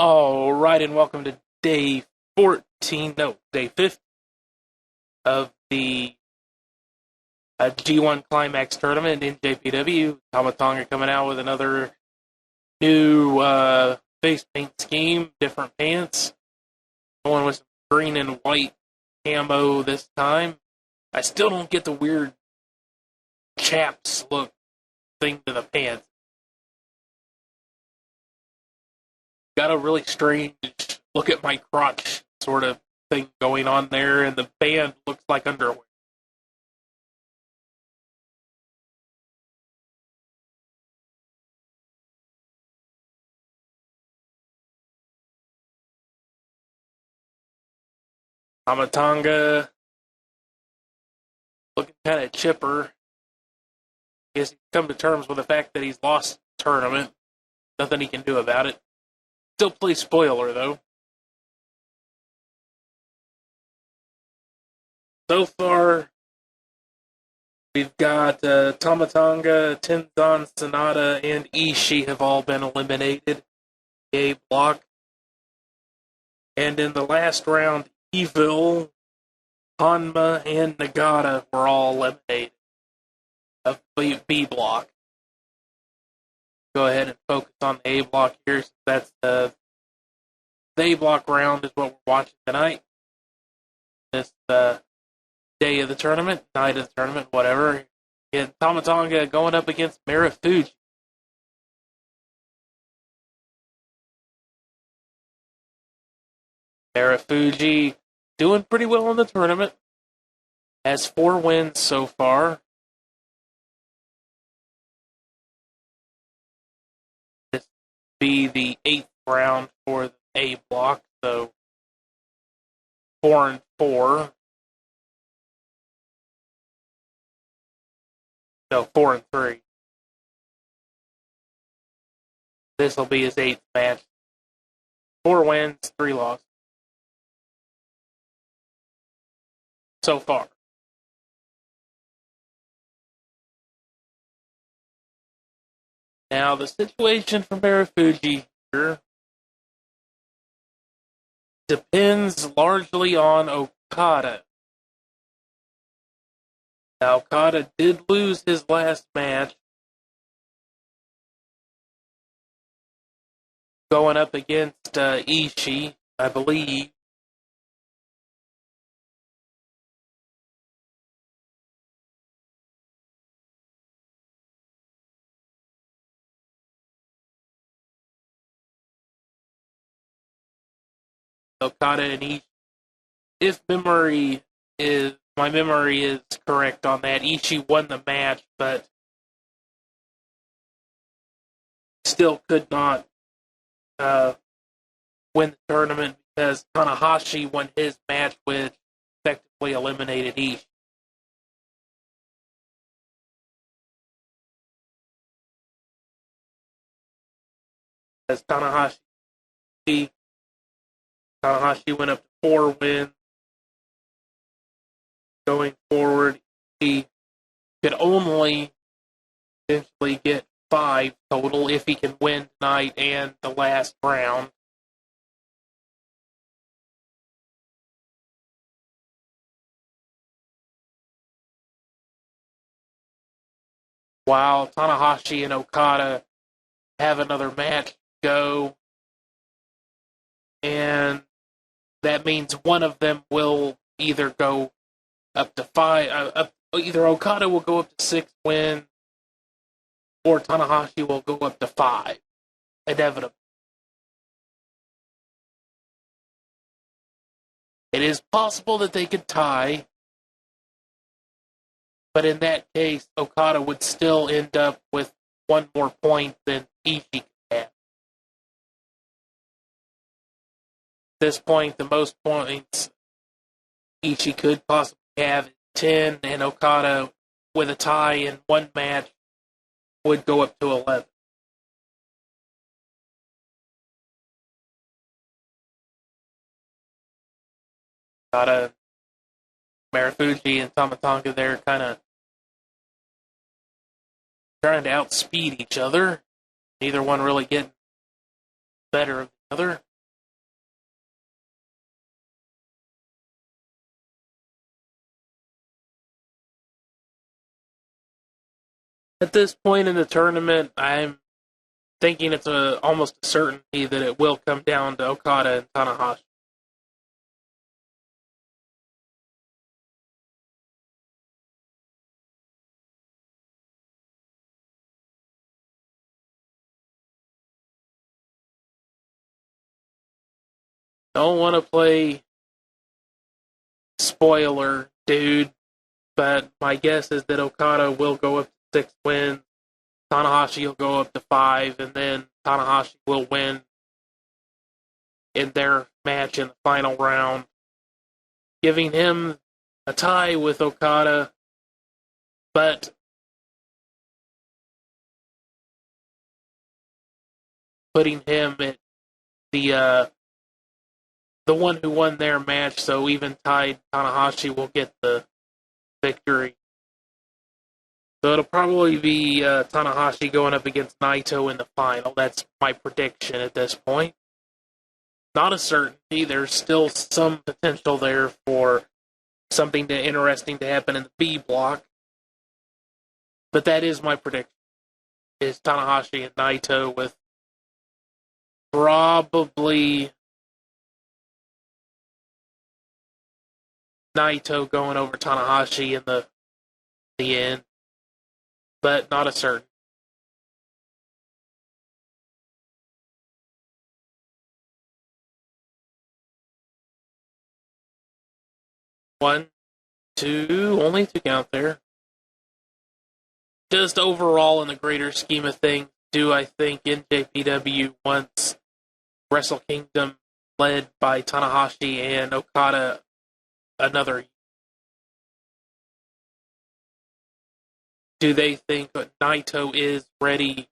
All right, and welcome to day 14, no, day 15 of the G1 Climax tournament in JPW. Tonga coming out with another new face paint scheme, different pants. Going with some green and white camo this time. I still don't get the weird chaps look thing to the pants. Got a really strange look at my crotch sort of thing going on there, and the band looks like underwear. Tonga looking kind of chipper. I guess he's come to terms with the fact that he's lost the tournament. Nothing he can do about it. Still plays spoiler, though. So far, we've got Tonga, Tenzan, SANADA, and Ishii have all been eliminated. A block. And in the last round, Evil, Hanma, and Nagata were all eliminated of B block. Go ahead and focus on the A block here, since that's the A block round is what we're watching tonight. This day of the tournament, night of the tournament, whatever. And Tonga going up against Marufuji. Marufuji doing pretty well in the tournament. Has 4 wins so far. This will be the 8th round for the A block, so 4-4. No, 4-3. This will be his 8th match. 4 wins, 3 losses. So far. Now, the situation for Marufuji here depends largely on Okada. Now, Okada did lose his last match, going up against Ishii, I believe. Okada and Ishii. If my memory is correct on that, Ishii won the match, but still could not win the tournament because Tanahashi won his match, which effectively eliminated Ishii. As Tanahashi went up to 4 wins. Going forward, he could only potentially get 5 total if he can win tonight and the last round. While Tanahashi and Okada have another match go, and that means one of them will either go up to 5, either Okada will go up to 6 wins, or Tanahashi will go up to 5, inevitably. It is possible that they could tie, but in that case, Okada would still end up with 1 more point than Ishii could have. At this point, the most points Ishii could possibly have 10, and Okada, with a tie in 1 match, would go up to 11. Okada, Marufuji, and Tonga there kind of trying to outspeed each other. Neither one really getting better of the other. At this point in the tournament, I'm thinking it's almost a certainty that it will come down to Okada and Tanahashi. Don't want to play spoiler, dude, but my guess is that Okada will go up to 6 wins, Tanahashi will go up to 5, and then Tanahashi will win in their match in the final round, giving him a tie with Okada, but putting him at the one who won their match, so even tied, Tanahashi will get the victory. So it'll probably be Tanahashi going up against Naito in the final. That's my prediction at this point. Not a certainty. There's still some potential there for something interesting to happen in the B block. But that is my prediction. Is Tanahashi and Naito with probably Naito going over Tanahashi in the end. But not a certain. One, two, only 2 count there. Just overall in the greater scheme of things, do I think NJPW wants Wrestle Kingdom led by Tanahashi and Okada another year? Do they think that Naito is ready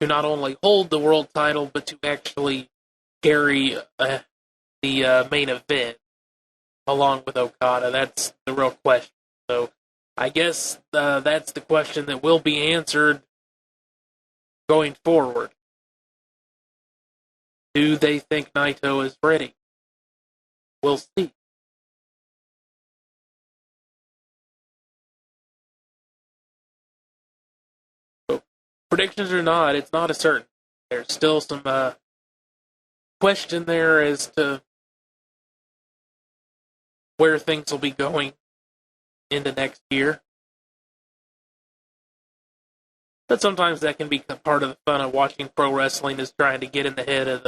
to not only hold the world title, but to actually carry the main event along with Okada? That's the real question. So I guess that's the question that will be answered going forward. Do they think Naito is ready? We'll see. So, predictions or not, it's not a certain. There's still some question there as to where things will be going into next year. But sometimes that can be part of the fun of watching pro wrestling, is trying to get in the head of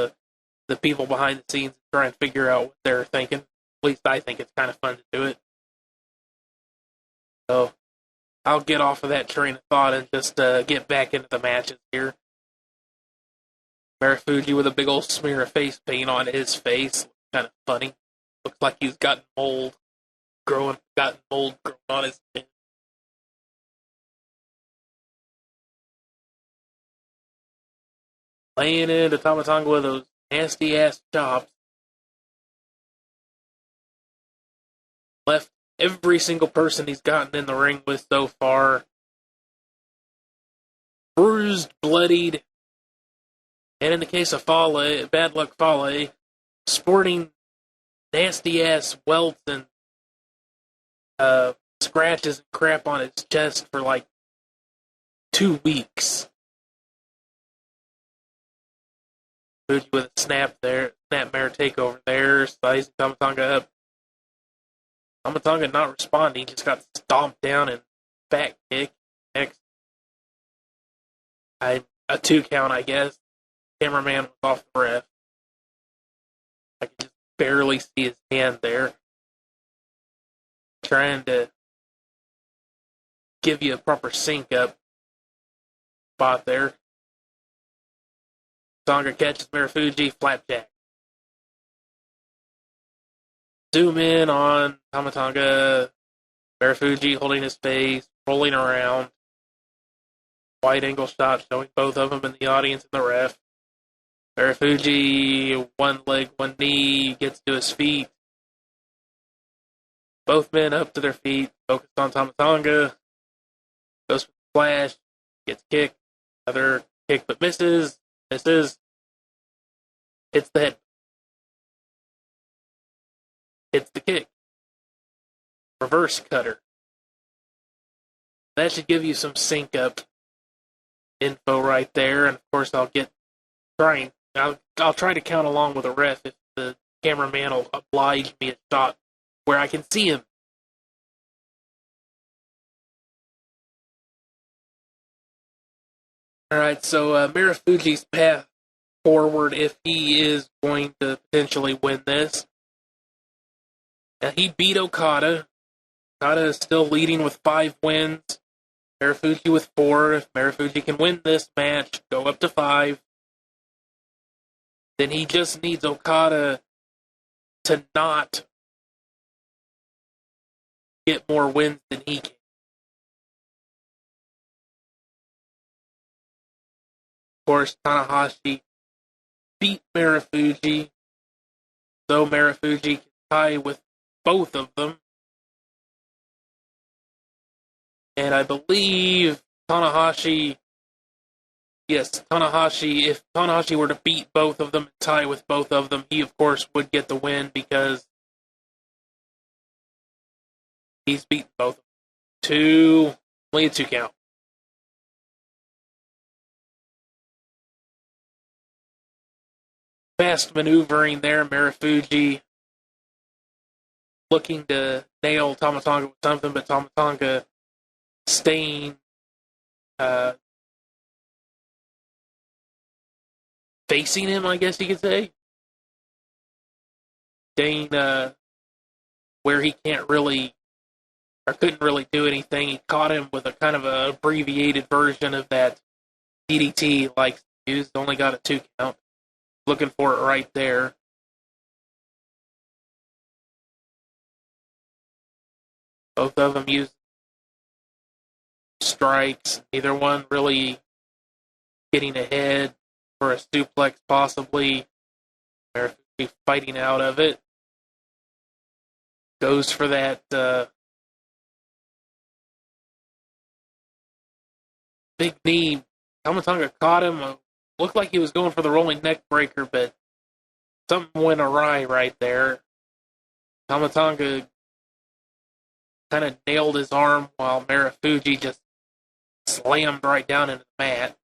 the people behind the scenes and try and figure out what they're thinking. At least I think it's kind of fun to do it. So I'll get off of that train of thought and just get back into the matches here. Marufuji with a big old smear of face paint on his face. Kind of funny. Looks like he's gotten mold growing on his chin. Laying into Tama Tonga with those nasty ass chops. Left every single person he's gotten in the ring with so far bruised, bloodied, and in the case of Fale, Bad Luck Fale, sporting nasty ass welts and scratches and crap on his chest for like 2 weeks. Fuji with a snapmare takeover there, sizing Tama Tonga up. Tama Tonga not responding, just got stomped down and back kick. Next, a 2 count, I guess. Cameraman was off the ref. I could just barely see his hand there. Trying to give you a proper sync up spot there. Tonga catches Marufuji, flapjack. Zoom in on Tama Tonga. Marufuji holding his face, rolling around. Wide angle shot showing both of them in the audience and the ref. Marufuji, one leg, one knee, gets to his feet. Both men up to their feet, focused on Tama Tonga. Goes for the splash, gets kicked. Another kick but misses. Misses. Hits the head. Hits the kick. Reverse cutter. That should give you some sync up info right there. And of course, I'll try to count along with the ref if the cameraman will oblige me a shot where I can see him. Alright, so Marufuji's path forward, if he is going to potentially win this. Now, he beat Okada. Okada is still leading with 5 wins. Marufuji with 4. If Marufuji can win this match, go up to 5, then he just needs Okada to not get more wins than he can. Of course, Tanahashi beat Marufuji, so Marufuji can tie with both of them. And I believe Tanahashi, if Tanahashi were to beat both of them and tie with both of them, he of course would get the win because he's beaten both of them. Only a 2 count. Fast maneuvering there, Marufuji looking to nail Tama Tonga with something, but Tama Tonga staying facing him, I guess you could say. Staying where he can't really, or couldn't really do anything. He caught him with a kind of a abbreviated version of that DDT like used. Only got a 2 count. Looking for it right there. Both of them used strikes. Neither one really getting ahead for a suplex, possibly. They're fighting out of it. Goes for that big knee. Tama Tonga caught him. Looked like he was going for the rolling neck breaker, but something went awry right there. Tama Tonga kind of nailed his arm while Marufuji just slammed right down into the mat.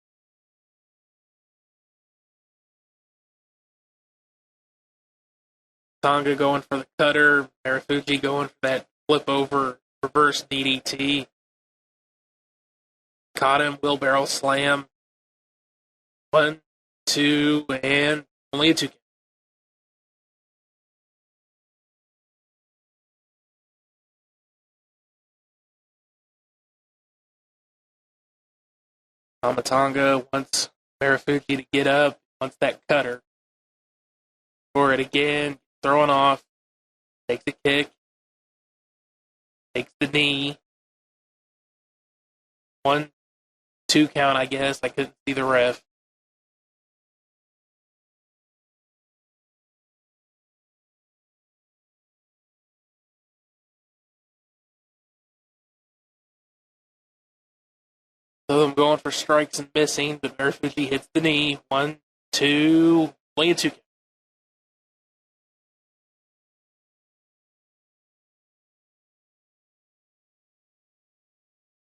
Tonga going for the cutter, Marufuji going for that flip over reverse DDT. Caught him, wheelbarrow slam. 1, 2, and only a 2 count. Tama Tonga wants Marufuji to get up, wants that cutter. For it again, throwing off, takes a kick, takes the knee. 1, 2 count, I guess. I couldn't see the ref. So I'm going for strikes and missing, but Marufuji hits the knee. 1, 2, only a 2 count.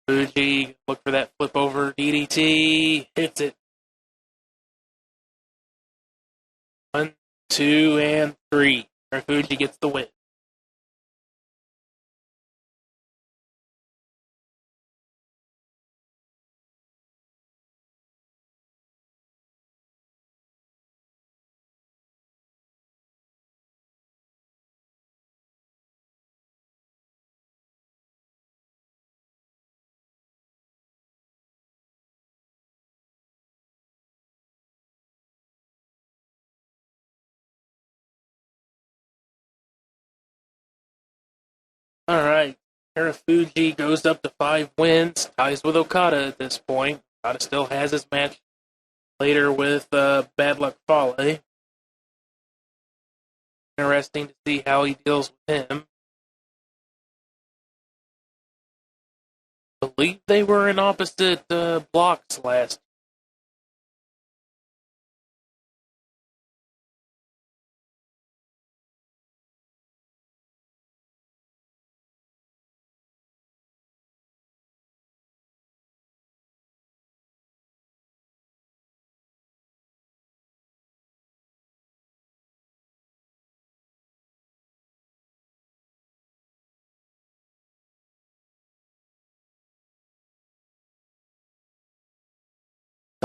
Fuji, look for that flip over DDT, hits it. 1, 2, and 3. Marufuji gets the win. Alright, Marufuji goes up to 5 wins, ties with Okada at this point. Okada still has his match later with Bad Luck Fale. Interesting to see how he deals with him. I believe they were in opposite blocks last.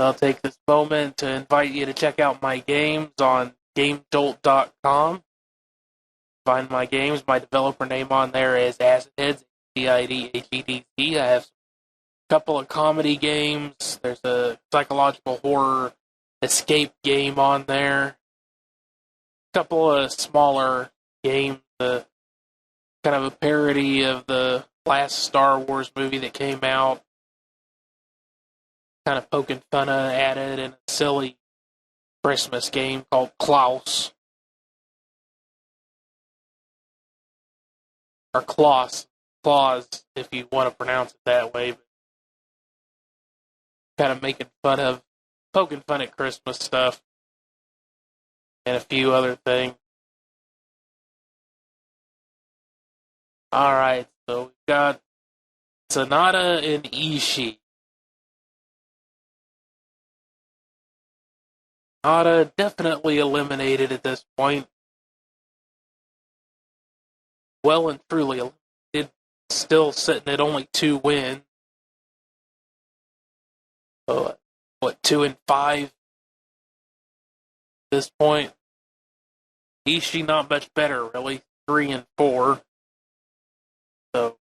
I'll take this moment to invite you to check out my games on GameJolt.com. Find my games. My developer name on there is AcidHeads, CIDHEDZ. I have a couple of comedy games. There's a psychological horror escape game on there. A couple of smaller games, kind of a parody of the last Star Wars movie that came out. Kind of poking fun at it in a silly Christmas game called Klaus. Or Claus, if you want to pronounce it that way. But kind of poking fun at Christmas stuff. And a few other things. Alright, so we've got SANADA and Ishii. SANADA definitely eliminated at this point. Well and truly eliminated. Still sitting at only 2 wins. So, 2-5 at this point? Ishii not much better, really. 3-4. So,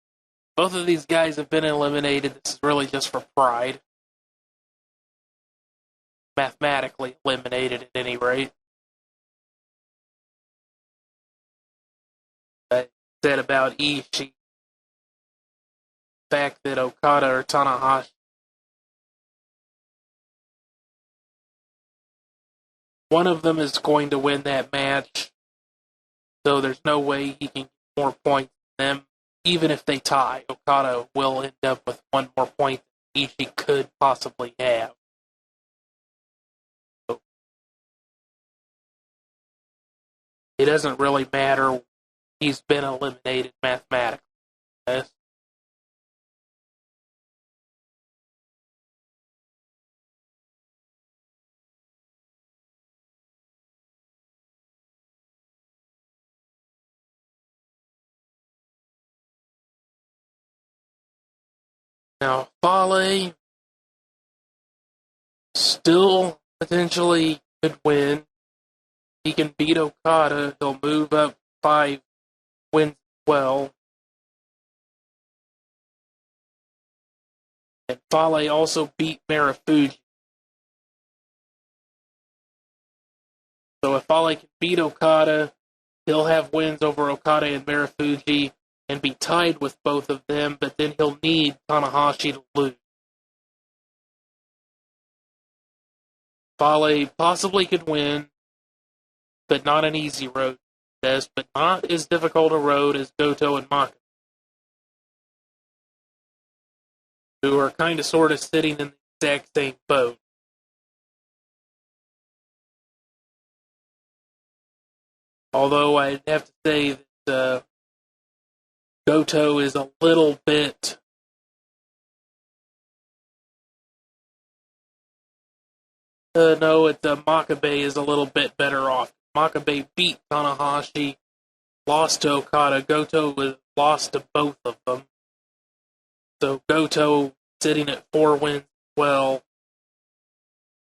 both of these guys have been eliminated. This is really just for pride. Mathematically eliminated at any rate. I said about Ishii, the fact that Okada or Tanahashi, one of them is going to win that match, so there's no way he can get more points than them. Even if they tie, Okada will end up with 1 more point than Ishii could possibly have. So, it doesn't really matter. He's been eliminated mathematically. Yes. Now, Fale still potentially could win. He can beat Okada. He'll move up 5 wins well. And Fale also beat Marufuji. So if Fale can beat Okada, he'll have wins over Okada and Marufuji and be tied with both of them, but then he'll need Tanahashi to lose. Fale possibly could win, but not an easy road test, but not as difficult a road as Goto and Makabe, who are kind of sort of sitting in the exact same boat. Although I'd have to say that Goto is a little bit Makabe is a little bit better off. Makabe beat Tanahashi, lost to Okada. Goto was lost to both of them. So Goto sitting at 4 wins well.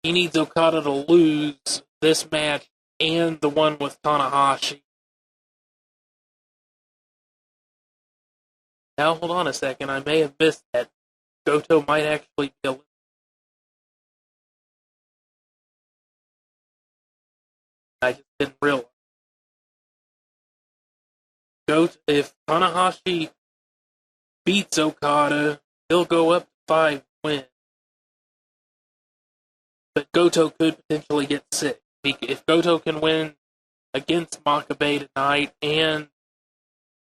He needs Okada to lose this match and the one with Tanahashi. Now, hold on a second. I may have missed that. Goto might actually be eliminated. I just didn't realize. If Tanahashi beats Okada, he'll go up to 5 wins. But Goto could potentially get 6. If Goto can win against Makabe tonight and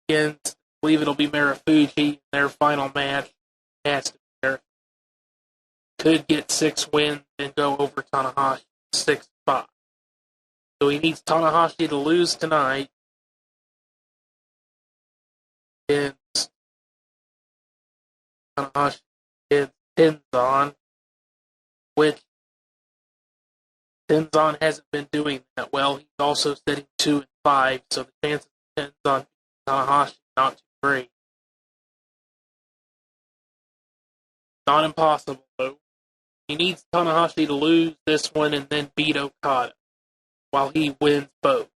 against, I believe it'll be Marufuji in their final match, has to be Marufuji, could get 6 wins and go over Tanahashi 6-5. So he needs Tanahashi to lose tonight against Tanahashi against Tenzan, which Tenzan hasn't been doing that well. He's also sitting 2-5, so the chances of Tenzan beating Tanahashi not too great. Not impossible, though. He needs Tanahashi to lose this one and then beat Okada while he wins both.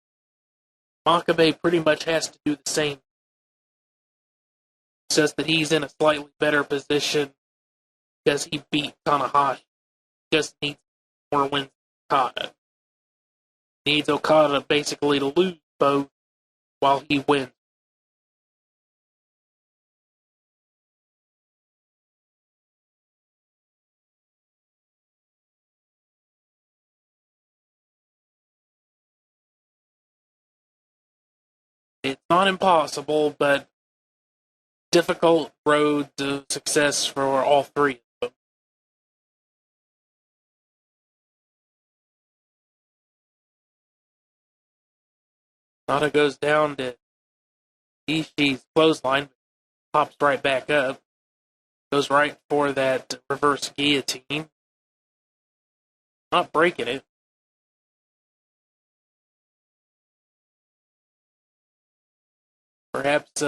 Makabe pretty much has to do the same. It's just that he's in a slightly better position because he beat Tanahashi. He just needs more wins than Okada. He needs Okada basically to lose both while he wins. It's not impossible, but difficult road to success for all three of them. Nada goes down to Ishii's clothesline, pops right back up, goes right for that reverse guillotine. Not breaking it. Perhaps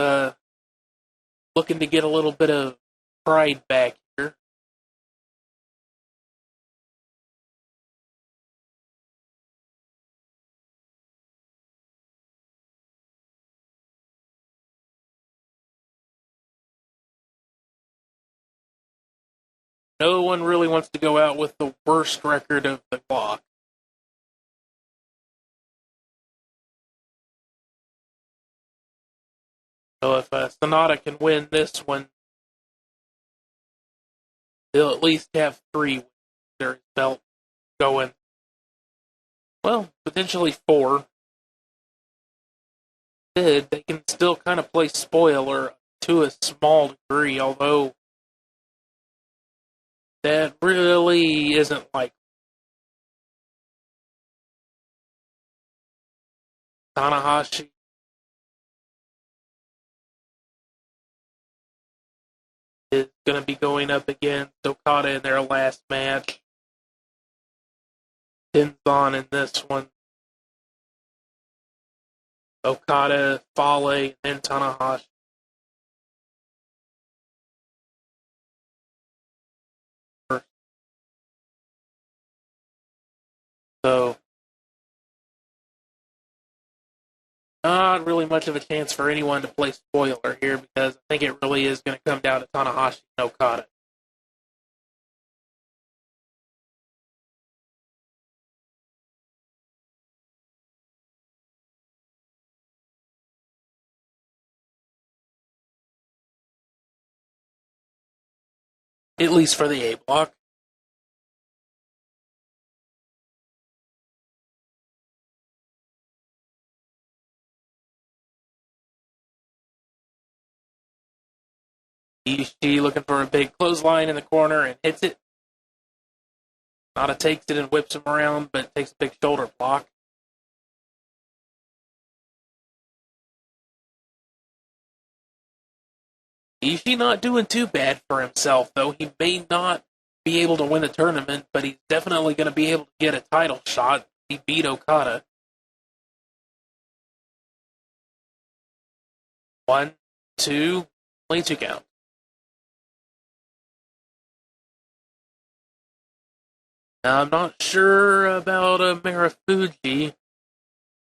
looking to get a little bit of pride back here. No one really wants to go out with the worst record of the block. So if SANADA can win this one, they'll at least have 3 with their belt going. Well, potentially 4. They can still kind of play spoiler to a small degree, although that really isn't like Tanahashi. Is going to be going up against Okada in their last match. Tenzan in this one. Okada, Fale, and Tanahashi. So, not really much of a chance for anyone to play spoiler here because I think it really is going to come down to Tanahashi and Okada. At least for the A block. Ishii looking for a big clothesline in the corner and hits it. Nada takes it and whips him around, but takes a big shoulder block. Ishii not doing too bad for himself, though. He may not be able to win the tournament, but he's definitely going to be able to get a title shot. He beat Okada. 1, 2, only 2 count. Now, I'm not sure about Marufuji,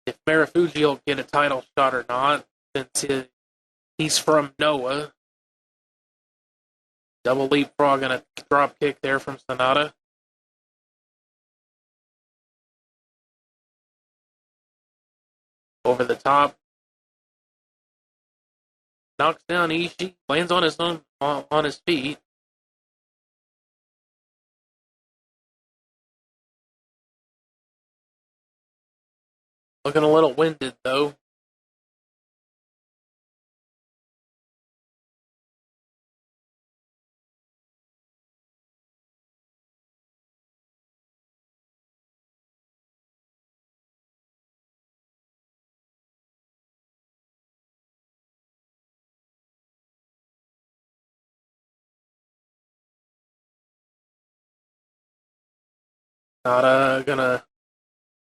if Marufuji will get a title shot or not, since he's from Noah. Double leapfrog and a drop kick there from SANADA. Over the top. Knocks down Ishii, lands on his feet. Looking a little winded, though.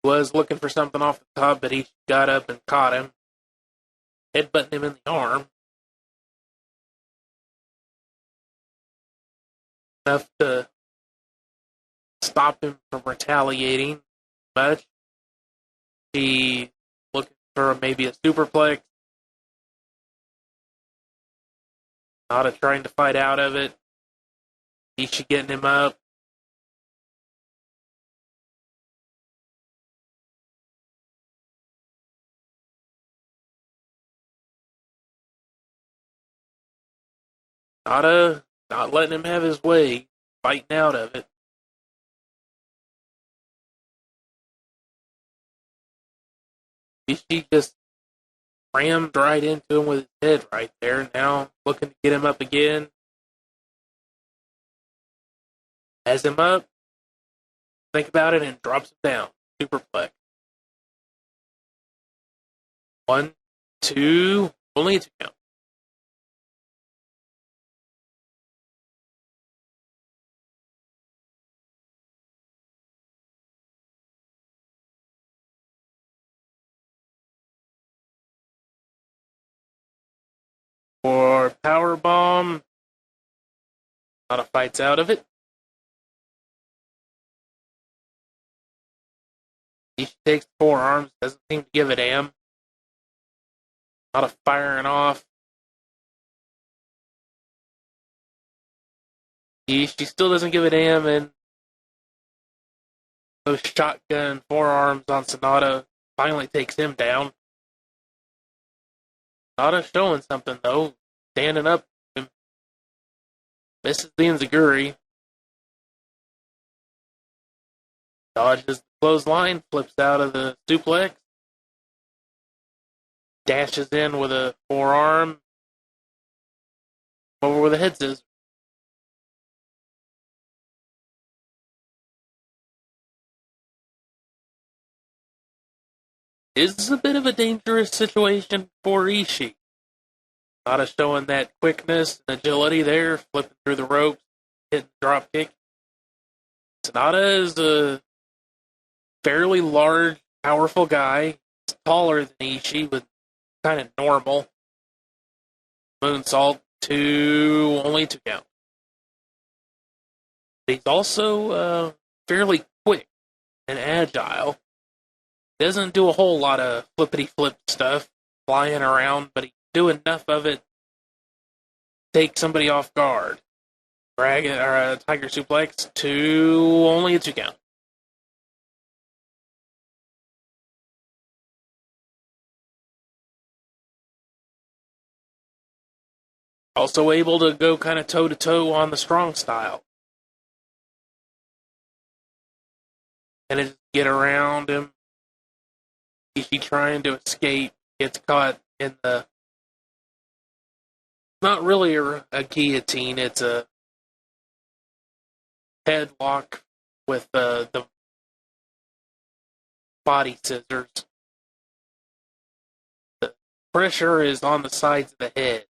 Was looking for something off the top, but he got up and caught him. Headbutting him in the arm. Enough to stop him from retaliating much. He looking for maybe a superplex. Not trying to fight out of it. Ishii getting him up. Not letting him have his way. Fighting out of it. Ishii just rammed right into him with his head right there. Now looking to get him up again. Has him up. Think about it and drops him down. Superplex. 1, 2, only a 2 count. For power bomb. Nada fights out of it. He takes forearms, doesn't seem to give a damn. Nada firing off. She still doesn't give a damn, and those shotgun forearms on SANADA finally takes him down. SANADA showing something though, standing up. Misses the enziguri. Dodges the clothesline, flips out of the suplex. Dashes in with a forearm. Over with a head scissors. Is a bit of a dangerous situation for Ishii. Nada showing that quickness and agility there, flipping through the ropes, hitting the drop kick. SANADA is a fairly large, powerful guy. He's taller than Ishii, but kind of normal. Moonsault to only 2 count. But he's also fairly quick and agile. Doesn't do a whole lot of flippity flip stuff, flying around, but he do enough of it to take somebody off guard. Drag it, or a tiger suplex to only a 2 count. Also able to go kind of toe to toe on the strong style. And just get around him. Ishii trying to escape, gets caught in the. Not really a guillotine, it's a headlock with the body scissors. The pressure is on the sides of the head.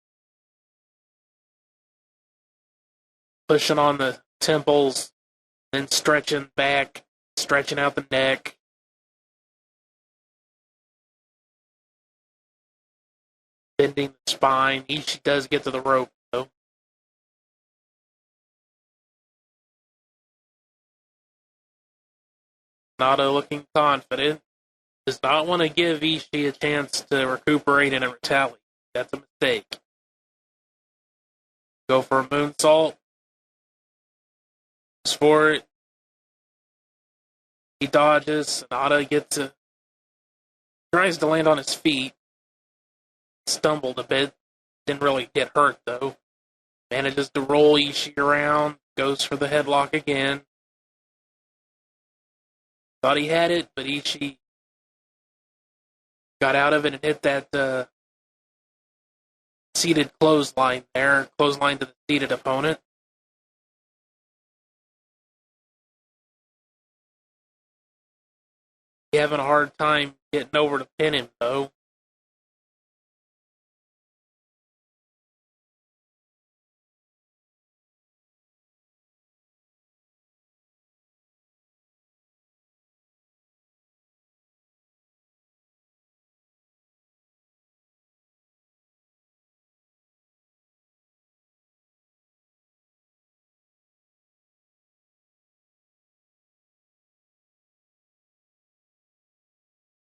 Pushing on the temples, then stretching back, stretching out the neck. Bending the spine. Ishii does get to the rope, though. Nada looking confident. Does not want to give Ishii a chance to recuperate and retaliate. That's a mistake. Go for a moonsault. Goes for it. He dodges. Nada tries to land on his feet. Stumbled a bit. Didn't really get hurt, though. Manages to roll Ishii around. Goes for the headlock again. Thought he had it, but Ishii got out of it and hit that seated clothesline there. Clothesline to the seated opponent. He having a hard time getting over to pin him, though.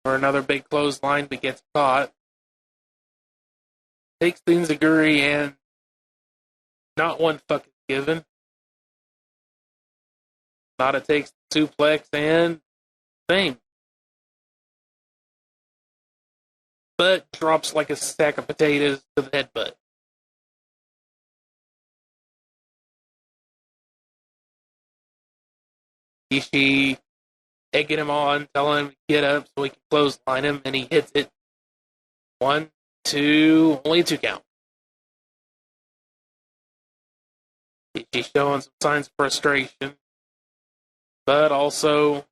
for another big clothesline, but gets caught. Takes the enziguri and not one fuck is given. Nada takes the suplex and same. But drops like a sack of potatoes to the headbutt. Ishii egging him on, telling him to get up so he can clothesline him, and he hits it. 1, 2, only a 2 count. Ishii showing some signs of frustration, but also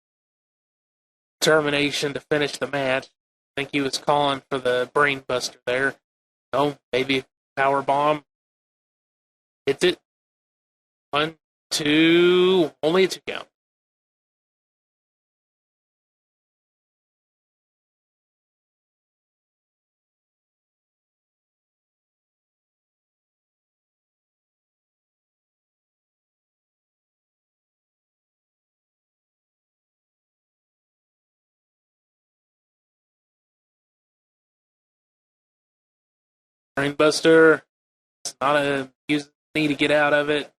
determination to finish the match. I think he was calling for the brain buster there. No, maybe power bomb. Hits it. 1, 2, only a 2 count. Brainbuster. It's not a use knee to get out of it.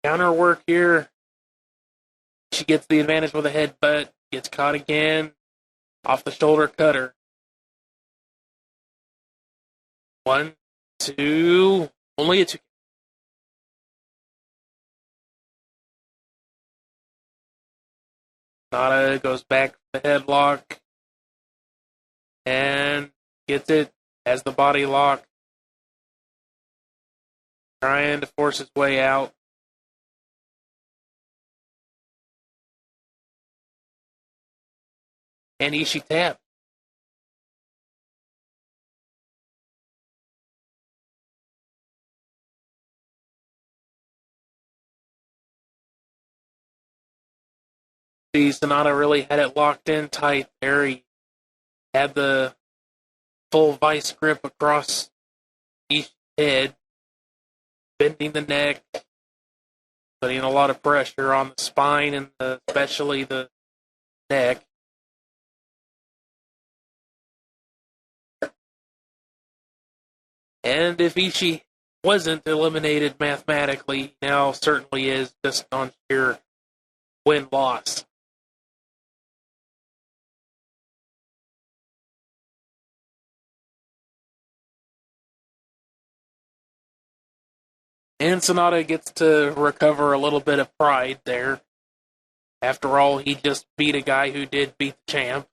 Counter work here. She gets the advantage with a headbutt. Gets caught again. Off the shoulder cutter. 1, 2, only a 2. Nada goes back for the headlock and gets it as the body lock. Trying to force his way out. And Ishii tapped. See, SANADA really had it locked in tight there. He had the full vice grip across Ishii's head, bending the neck, putting a lot of pressure on the spine and especially the neck. And if Ishii wasn't eliminated mathematically, he now certainly is, just on sheer win-loss. And SANADA gets to recover a little bit of pride there. After all, he just beat a guy who did beat the champ.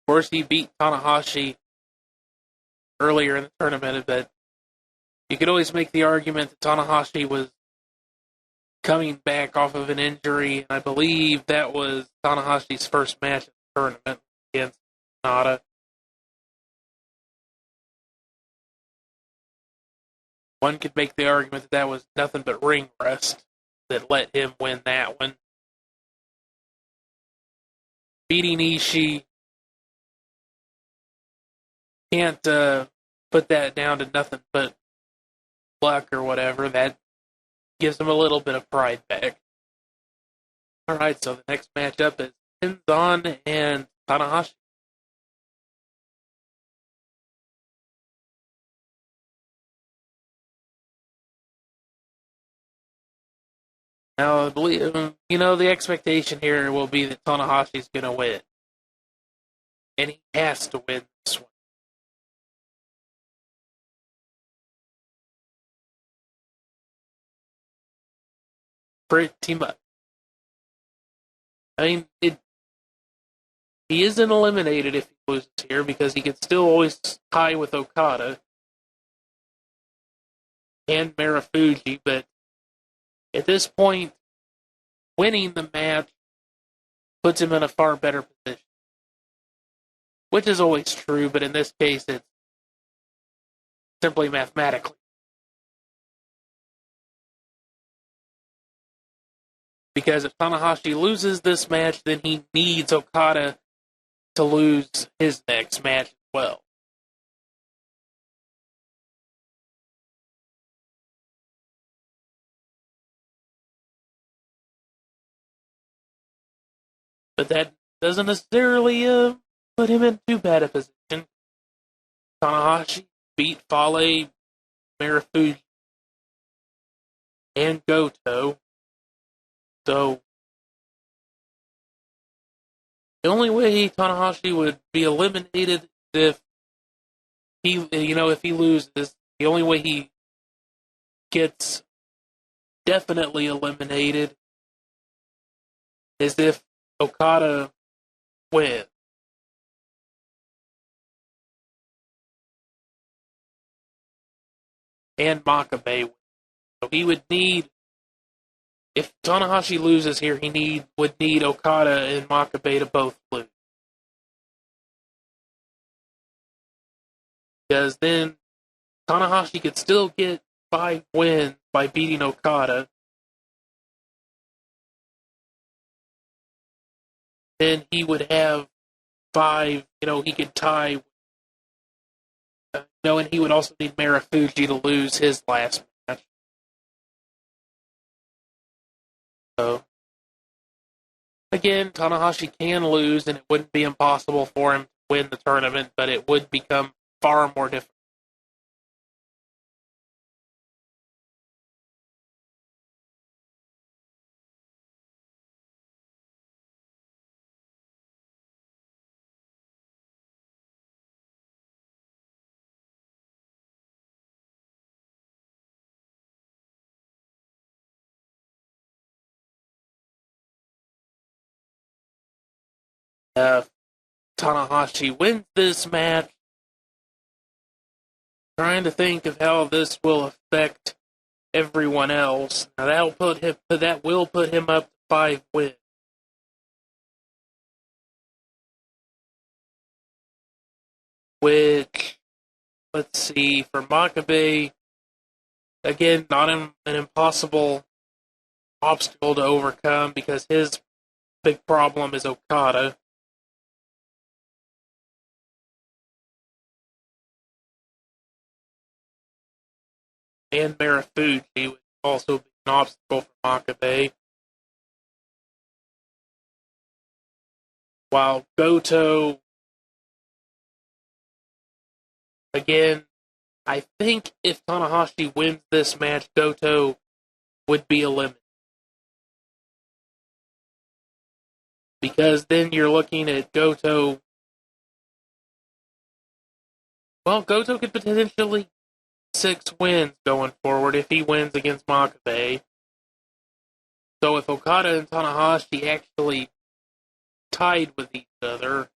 Of course, he beat Tanahashi earlier in the tournament, but you could always make the argument that Tanahashi was coming back off of an injury, and I believe that was Tanahashi's first match in the tournament against Nada. One could make the argument that was nothing but ring rust that let him win that one. Beating Ishii, can't put that down to nothing but luck or whatever. That gives him a little bit of pride back. Alright, so the next matchup is Tenzan and Tanahashi. Now, I believe, the expectation here will be that Tanahashi's going to win. And he has to win this one. Pretty much. I mean, he isn't eliminated if he loses here because he can still always tie with Okada and Marufuji, but at this point, winning the match puts him in a far better position. Which is always true, but in this case, it's simply mathematically. Because if Tanahashi loses this match, then he needs Okada to lose his next match as well. But that doesn't necessarily put him in too bad a position. Tanahashi beat Fale, Marufuji, and Goto. So the only way Tanahashi would be eliminated is if he loses. The only way he gets definitely eliminated is if Okada wins. And Makabe wins. So he would need, if Tanahashi loses here, would need Okada and Makabe to both lose. Because then Tanahashi could still get 5 wins by beating Okada. Then he would have 5, he could tie, and he would also need Marufuji to lose his last match. So, again, Tanahashi can lose, and it wouldn't be impossible for him to win the tournament, but it would become far more difficult. Tanahashi wins this match. Trying to think of how this will affect everyone else. Now that will put him up to 5 wins. Which, let's see, for Makabe, again, not an impossible obstacle to overcome because his big problem is Okada. And Marufuji would also be an obstacle for Makabe. While Goto, again, I think if Tanahashi wins this match, Goto would be eliminated. Because then you're looking at Goto. Well, Goto could potentially 6 wins going forward if he wins against Makabe. So if Okada and Tanahashi actually tied with each other,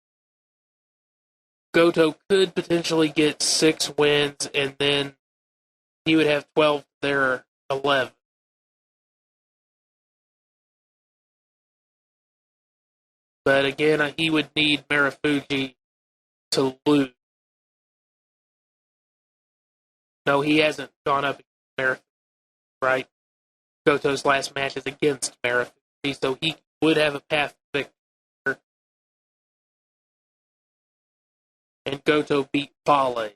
Goto could potentially get 6 wins, and then he would have 12 to their 11. But again, he would need Marufuji to lose. No, he hasn't gone up against Marufuji, right? Goto's last match is against Marufuji, so he would have a path to victory. And Goto beat Fale.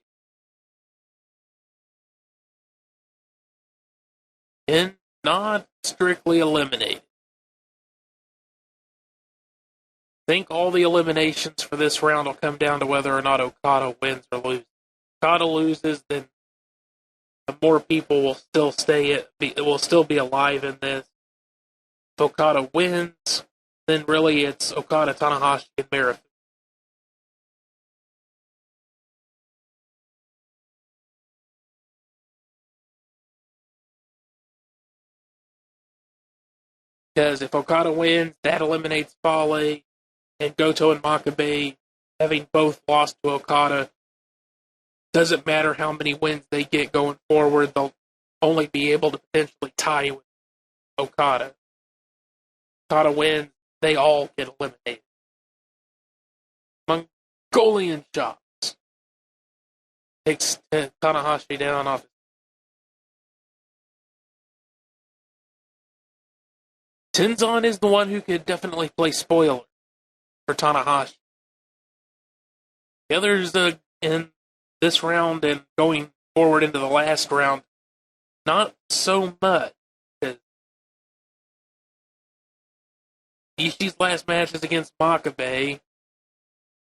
And not strictly eliminated. I think all the eliminations for this round will come down to whether or not Okada wins or loses. If Okada loses, then more people will still will still be alive in this. If Okada wins, then really it's Okada, Tanahashi, and Marufuji. Because if Okada wins, that eliminates Fale, and Goto and Makabe, having both lost to Okada, doesn't matter how many wins they get going forward, they'll only be able to potentially tie with Okada. Okada wins, they all get eliminated. Mongolian shots takes Tanahashi down off his Tenzan is the one who could definitely play spoiler for Tanahashi. The others in this round and going forward into the last round, not so much. Ishii's last match is against Makabe,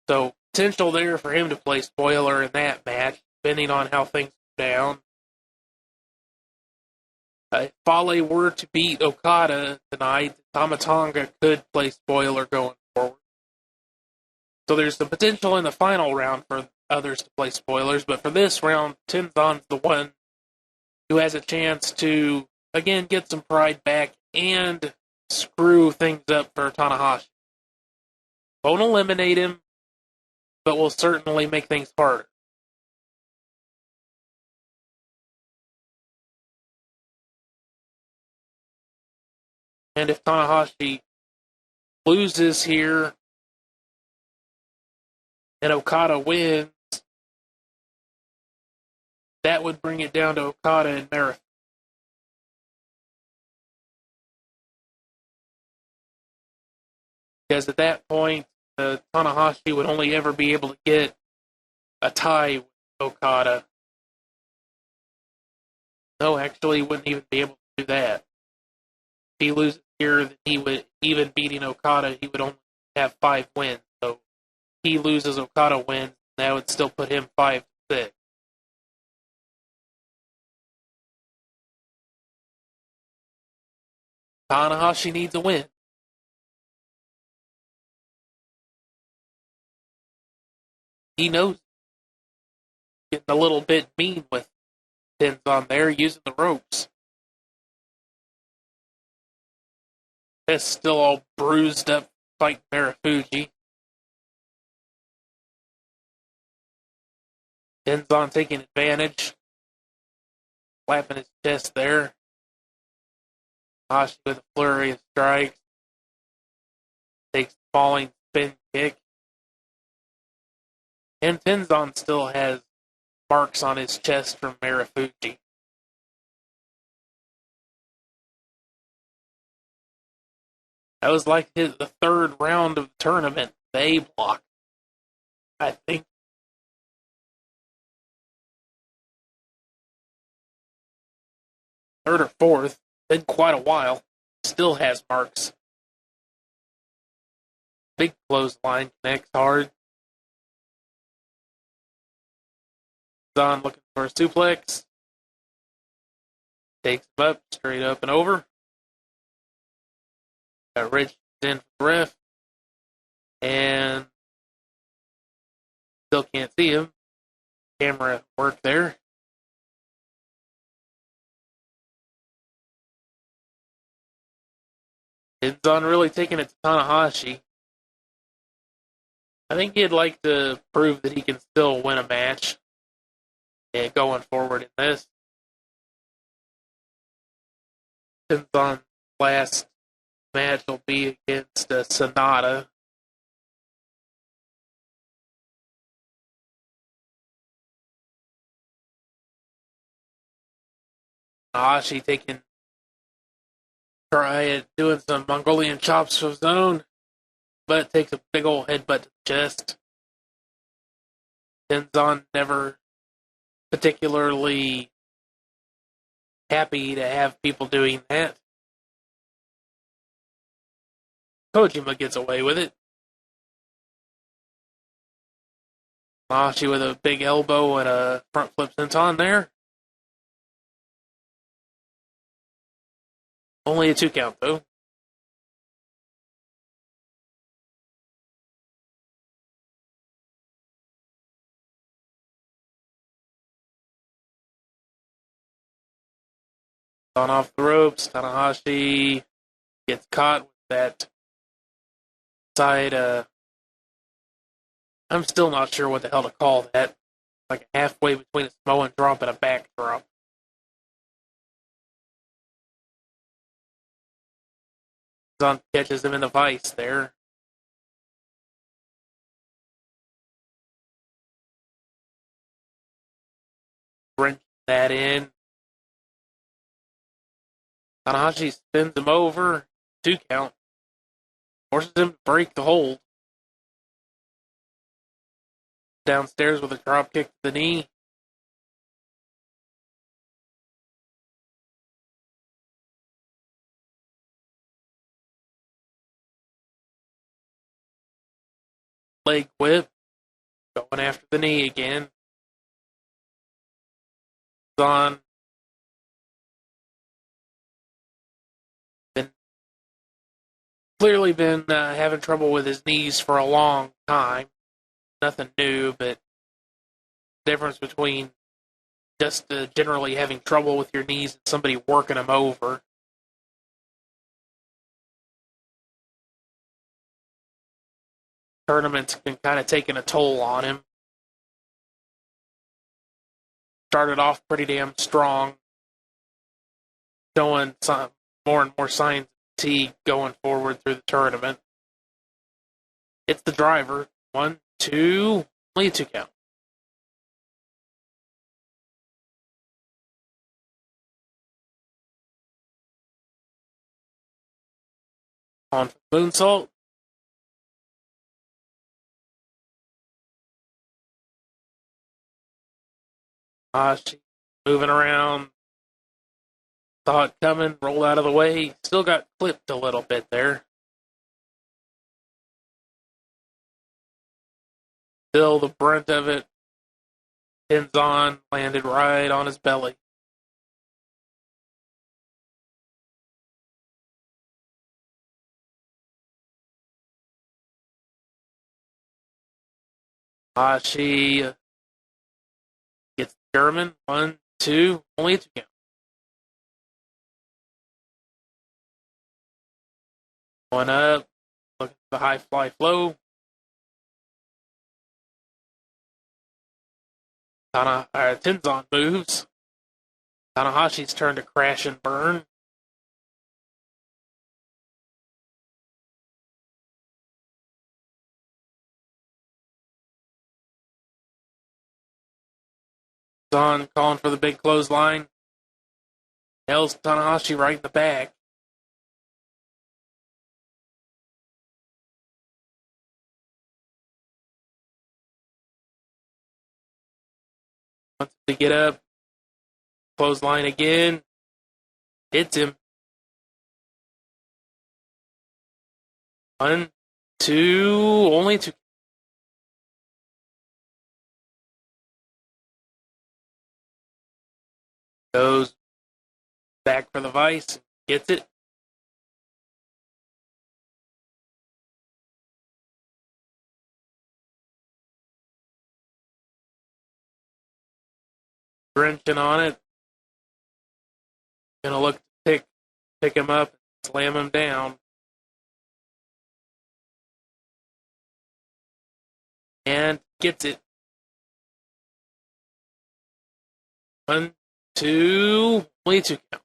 so potential there for him to play spoiler in that match, depending on how things go down. If Fale were to beat Okada tonight, Tonga could play spoiler going forward. So there's the potential in the final round for others to play spoilers, but for this round, Tenzan's the one who has a chance to, again, get some pride back and screw things up for Tanahashi. Won't eliminate him, but will certainly make things harder. And if Tanahashi loses here and Okada wins, that would bring it down to Okada and Marufuji. Because at that point, Tanahashi would only ever be able to get a tie with Okada. No, actually, he wouldn't even be able to do that. If he loses here, then he would, even beating Okada, he would only have 5 wins. So if he loses, Okada wins, that would still put him 5-6. Tanahashi needs a win. He knows. Getting a little bit mean with Tenzan there, using the ropes. That's still all bruised up, fighting Marufuji. Tenzan taking advantage. Slapping his chest there. Hashi with a flurry of strikes. Takes the falling spin kick. And Tenzan still has marks on his chest from Marufuji. That was like the third round of the tournament, the A block. I think. Third or fourth. Been quite a while. Still has marks. Big clothesline, connects hard. Tenzan looking for a suplex. Takes him up, straight up and over. Got Rich in for the ref. And still can't see him. Camera work there. Tenzan really taking it to Tanahashi. I think he'd like to prove that he can still win a match. And going forward in this. Tenzan's last match will be against SANADA. Tanahashi doing some Mongolian chops of his own, but takes a big old headbutt to the chest. Tenzan never particularly happy to have people doing that. Kojima gets away with it. Tanahashi with a big elbow and a front flip senton there. Only a 2 count, though. On off the ropes. Tanahashi gets caught with that side. I'm still not sure what the hell to call that. Like halfway between a Samoan drop and a back drop. Tenzan catches him in the vice there. Wrench that in. Tanahashi spins him over. 2 count. Forces him to break the hold. Downstairs with a drop kick to the knee. Leg whip. Going after the knee again. On. Clearly been having trouble with his knees for a long time. Nothing new, but the difference between just generally having trouble with your knees and somebody working them over. Tournament's been kind of taking a toll on him. Started off pretty damn strong, showing some more and more signs of fatigue going forward through the tournament. It's the driver. 1, 2, only 2 count. On for the moonsault. She moving around. Saw it coming, rolled out of the way. Still got clipped a little bit there. Still the brunt of it. Tenzan landed right on his belly. She gets the German. 1, 2, only 2 count. Going up, looking for the high fly flow. Tenzan moves. Tanahashi's turn to crash and burn. Tenzan calling for the big clothesline. Nails Tanahashi right in the back. Wants to get up. Clothesline again. Hits him. 1, 2, only 2. Goes back for the vice. Gets it. Drenching on it. Gonna look to pick him up and slam him down. And gets it. 1, 2, only 2 count.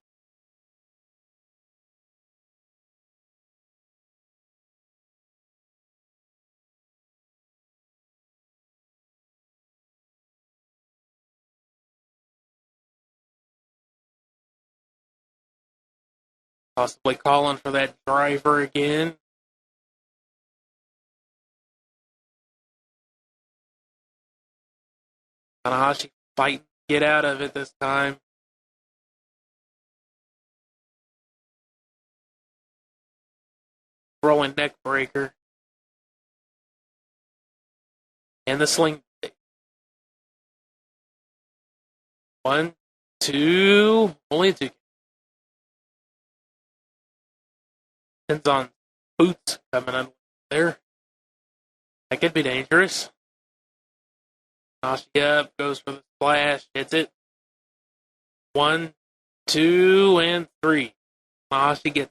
Possibly calling for that driver again. Tanahashi fighting to get out of it this time. Rolling neck breaker. And the sling. 1, 2, only 2. Tenzan boots coming in there. That could be dangerous. Tanahashi up, goes for the splash, hits it. 1, 2, and 3. Tanahashi gets it.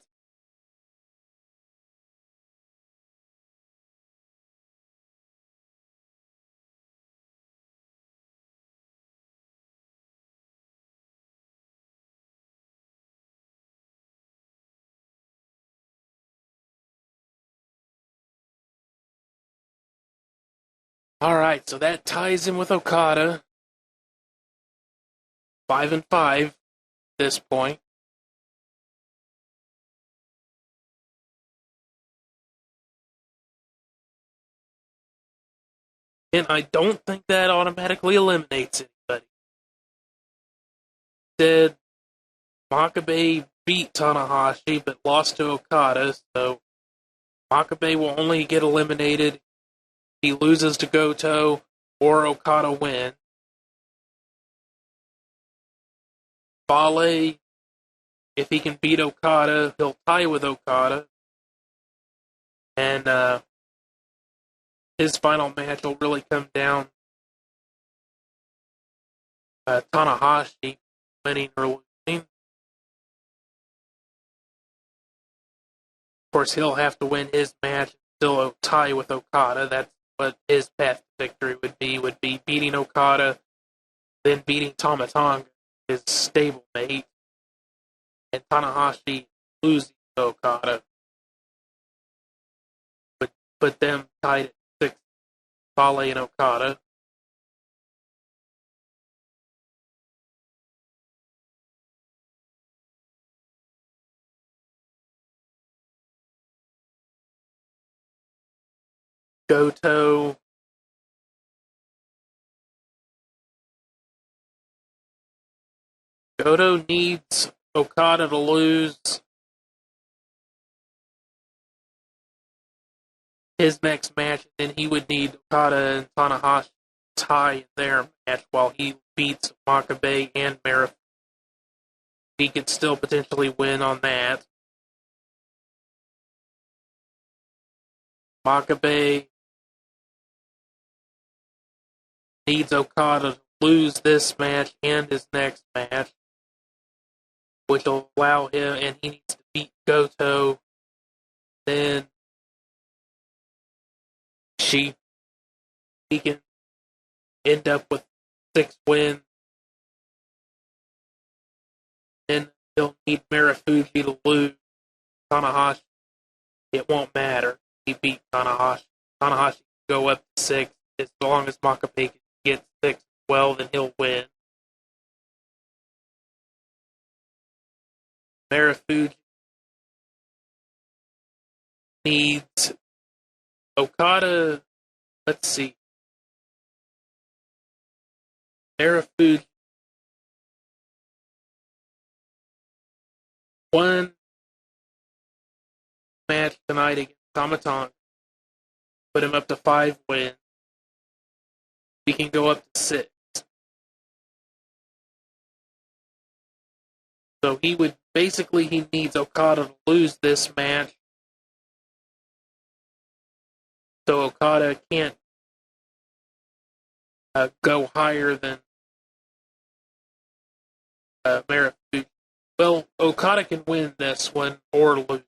All right, so that ties in with Okada. 5-5 at this point. And I don't think that automatically eliminates anybody. Instead, Makabe beat Tanahashi but lost to Okada, so Makabe will only get eliminated if he loses to Goto or Okada wins. Fale, if he can beat Okada, he'll tie with Okada. And his final match will really come down Tanahashi winning or losing. Of course, he'll have to win his match and still tie with Okada. That's what his path to victory would be beating Okada, then beating Tonga, his stablemate, and Tanahashi losing to Okada. But them tied at 6, Fale and Okada. Goto needs Okada to lose his next match, and then he would need Okada and Tanahashi to tie their match while he beats Makabe and Marufuji. He could still potentially win on that. Makabe needs Okada to lose this match and his next match, which will allow him, and he needs to beat Goto. Then he can end up with 6 wins. Then he'll need Marufuji to lose Tanahashi. It won't matter. He beat Tanahashi. Tanahashi can go up to 6. As long as Makabe can get 6 as well, then he'll win. Marufuji needs Okada. Let's see. Marufuji won match tonight against Tonga. Put him up to 5 wins. He can go up to 6. So he needs Okada to lose this match. So Okada can't go higher than Marufuji. Well, Okada can win this one or lose.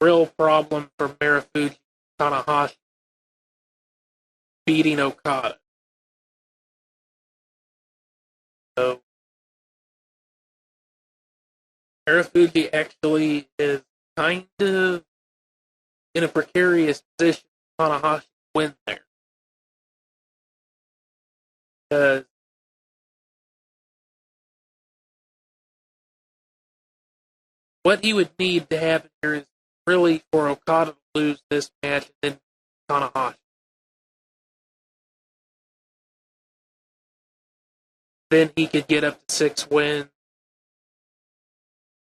Real problem for Marufuji, Tanahashi beating Okada. So Marufuji actually is kind of in a precarious position. Tanahashi win there. Because what he would need to happen here is really for Okada to lose this match and then Tanahashi. Then he could get up to 6 wins,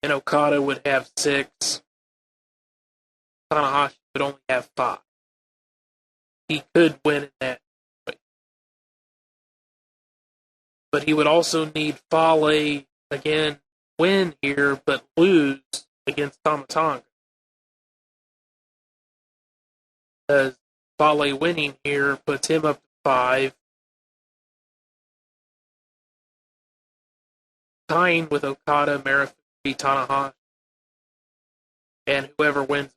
and Okada would have 6. Tanahashi would only have 5. He could win in that way. But he would also need Fale, again, win here, but lose against Tonga. Because Fale winning here puts him up to 5. Tying with Okada, Marufuji, Tanahashi. And whoever wins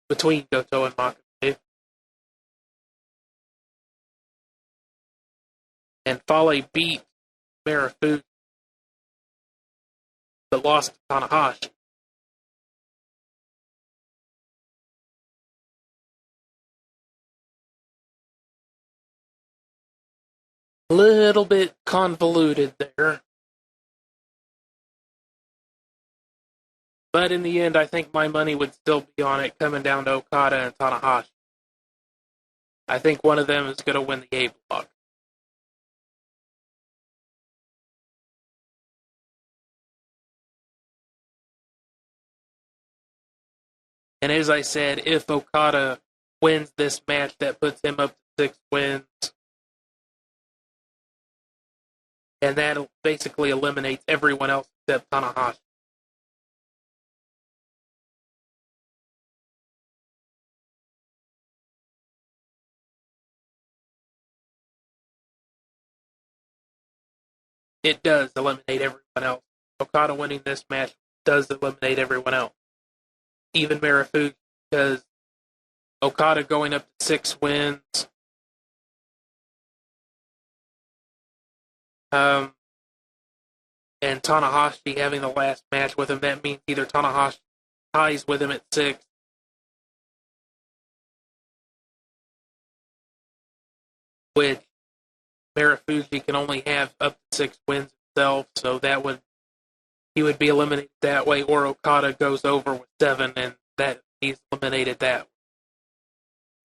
between Goto and Makabe. And Fale beat Marufuji, but lost to Tanahashi. Little bit convoluted there. But in the end, I think my money would still be on it coming down to Okada and Tanahashi. I think one of them is going to win the A block. And as I said, if Okada wins this match, that puts him up to 6 wins. And that basically eliminates everyone else except Tanahashi. It does eliminate everyone else. Okada winning this match does eliminate everyone else. Even Marufuji, because Okada going up to 6 wins. And Tanahashi having the last match with him, that means either Tanahashi ties with him at 6, which Marufuji can only have up to 6 wins himself, so he would be eliminated that way, or Okada goes over with 7, and that he's eliminated that way.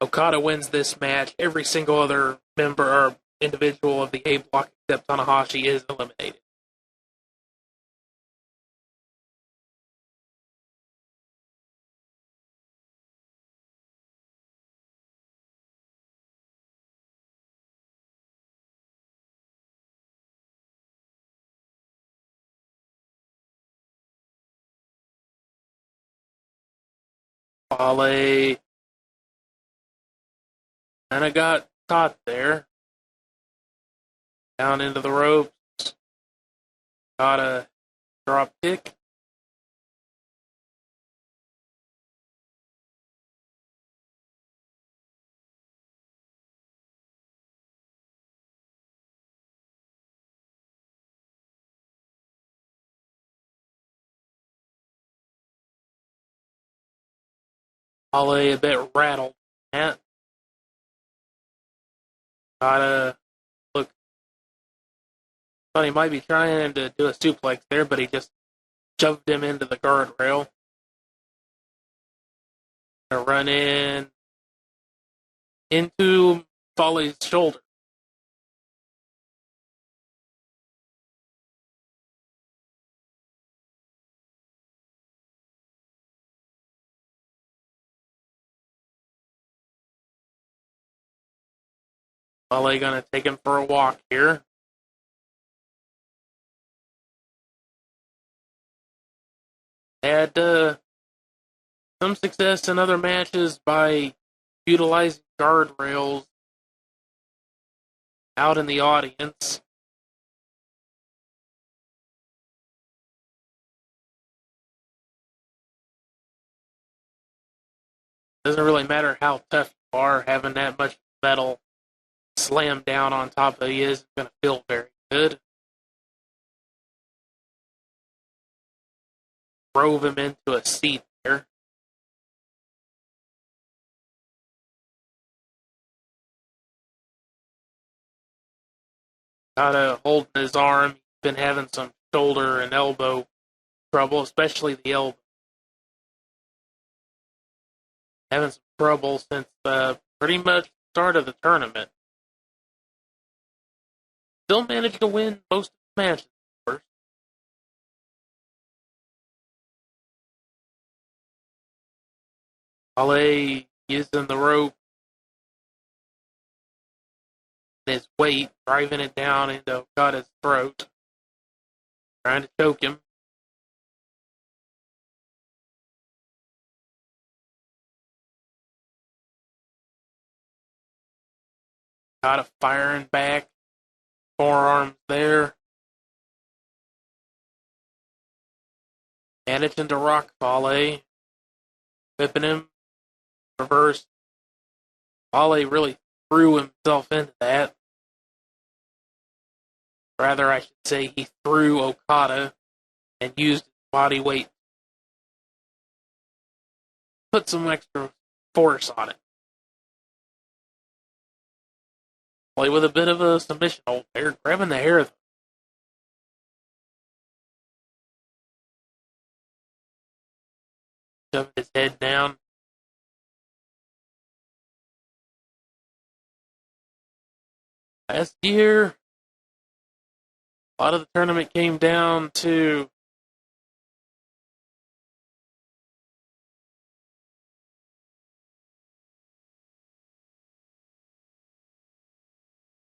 Okada wins this match. Every single other member or individual of the A block except Tanahashi is eliminated. Fale kind of got caught there. Down into the ropes. Got a drop kick. Fale a bit rattled. Matt. Gotta look. Thought he might be trying to do a suplex there, but he just shoved him into the guardrail. Gonna run into Fale's shoulder. Fale gonna take him for a walk here. Had some success in other matches by utilizing guardrails out in the audience. Doesn't really matter how tough you are, having that much metal slammed down on top of you is going to feel very good. Drove him into a seat there. Gotta hold his arm. He's been having some shoulder and elbow trouble, especially the elbow. Having some trouble since pretty much the start of the tournament. Still managed to win most of the matches, of course. Fale using the rope and his weight, driving it down into Okada's throat, trying to choke him. Okada firing back, forearms there. Managing to rock Fale, whipping him, reverse. Fale really threw himself into that. Rather, I should say he threw Okada and used his body weight. Put some extra force on it. Play with a bit of a submission hold there, grabbing the hair. Shoving his head down. Last year, a lot of the tournament came down to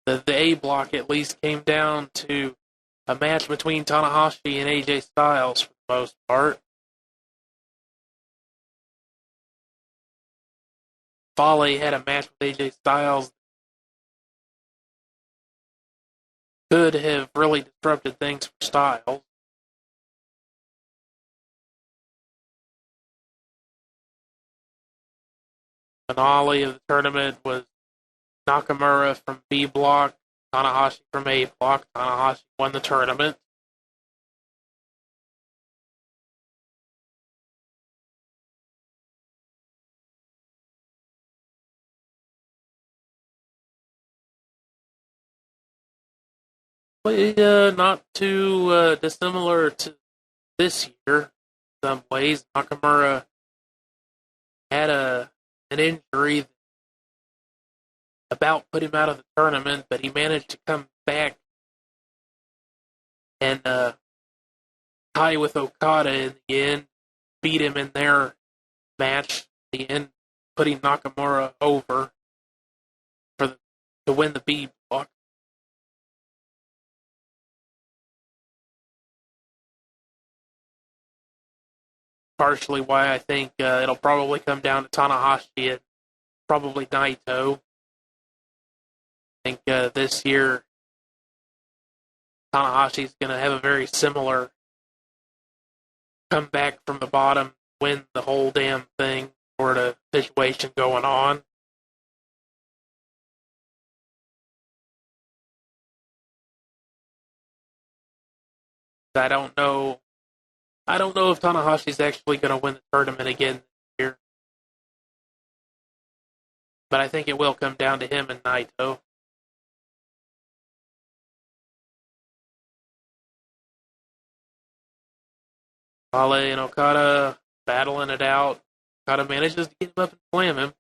the A block at least came down to a match between Tanahashi and AJ Styles for the most part. Fale had a match with AJ Styles could have really disrupted things for Styles. Finale of the tournament was Nakamura from B block, Tanahashi from A block. Tanahashi won the tournament. Not too dissimilar to this year in some ways. Nakamura had an injury that about put him out of the tournament, but he managed to come back and tie with Okada in the end, beat him in their match in the end, putting Nakamura over to win the B block. Partially why I think it'll probably come down to Tanahashi and probably Naito. I think this year Tanahashi's going to have a very similar come back from the bottom, win the whole damn thing sort of situation going on. I don't know if Tanahashi's actually going to win the tournament again this year. But I think it will come down to him and Naito. Fale and Okada battling it out. Okada manages to get him up and slam him.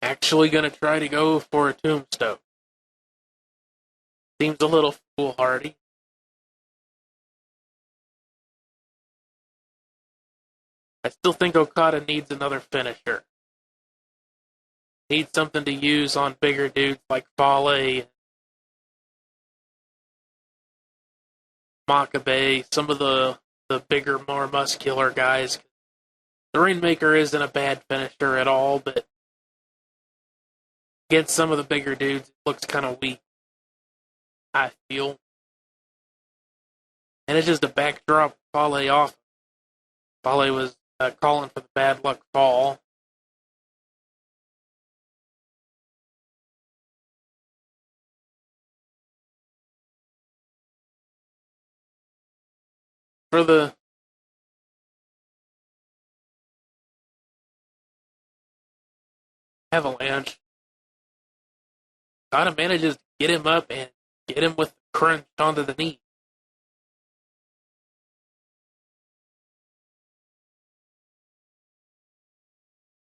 Actually going to try to go for a tombstone. Seems a little foolhardy. I still think Okada needs another finisher. Needs something to use on bigger dudes like Fale, Makabe, some of the bigger, more muscular guys. The Rainmaker isn't a bad finisher at all, but against some of the bigger dudes, it looks kind of weak, I feel. And it's just a backdrop Fale off. Fale was calling for the bad luck fall. For the Avalanche, Okada manages to get him up and get him with the crunch onto the knee.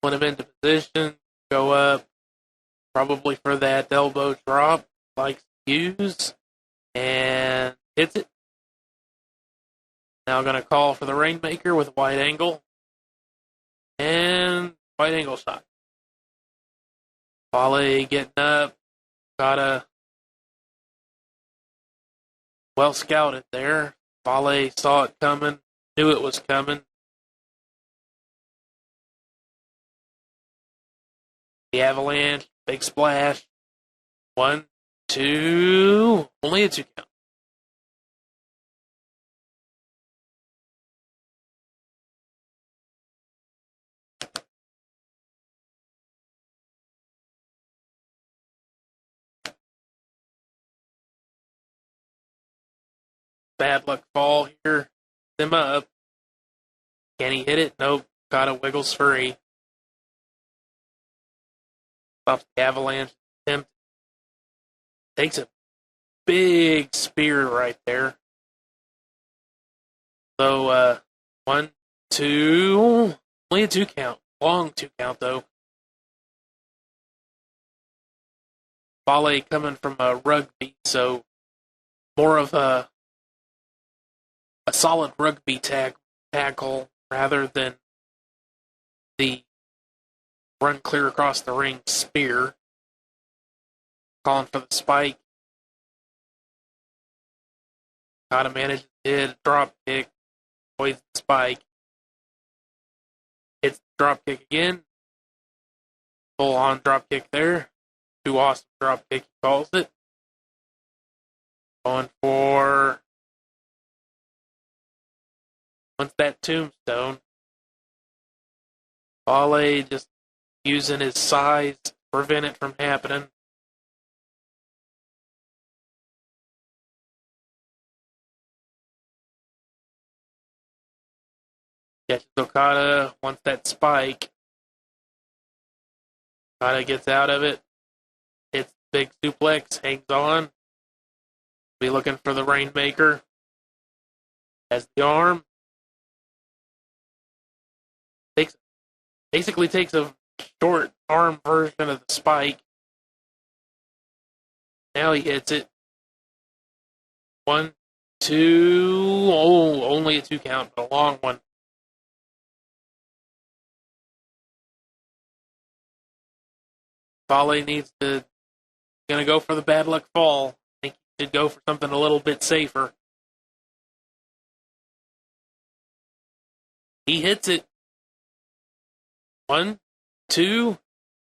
Put him into position, go up, probably for that elbow drop, likes to use, and hits it. Now going to call for the Rainmaker with a wide angle, and wide angle shot. Fale getting up, Okada well scouted there. Fale saw it coming, knew it was coming. The Avalanche, big splash. 1, 2, only a 2 count. Bad luck fall here. Them up. Can he hit it? Nope. Okada wiggles free. Stops the Avalanche attempt. Takes a big spear right there. So, 1, 2, only a 2 count. Long 2 count, though. Fale coming from a rugby, so more of a solid rugby tackle rather than the run clear across the ring spear. Calling for the spike. Gotta manage to hit a drop kick. Avoids the spike. Hits the drop kick again. Full on drop kick there. Too awesome drop kick, he calls it. Going for once that tombstone. Fale just using his size to prevent it from happening. Catches Okada, wants that spike. Okada gets out of it. Hits the big suplex, hangs on. Be looking for the Rainmaker. Has the arm. Basically takes a short arm version of the spike. Now he hits it. 1, 2. Oh, only a 2 count, but a long one. Fale needs to. Gonna go for the bad luck fall. I think he should go for something a little bit safer. He hits it. 1, 2,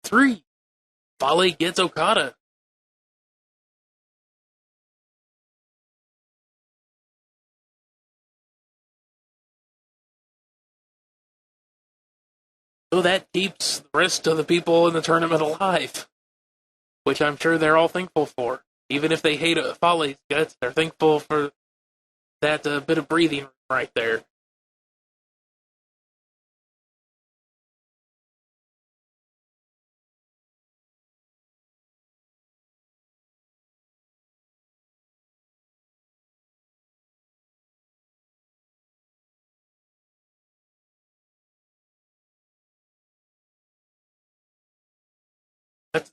3. Fale gets Okada. So that keeps the rest of the people in the tournament alive, which I'm sure they're all thankful for. Even if they hate Fale's guts, they're thankful for that bit of breathing room right there.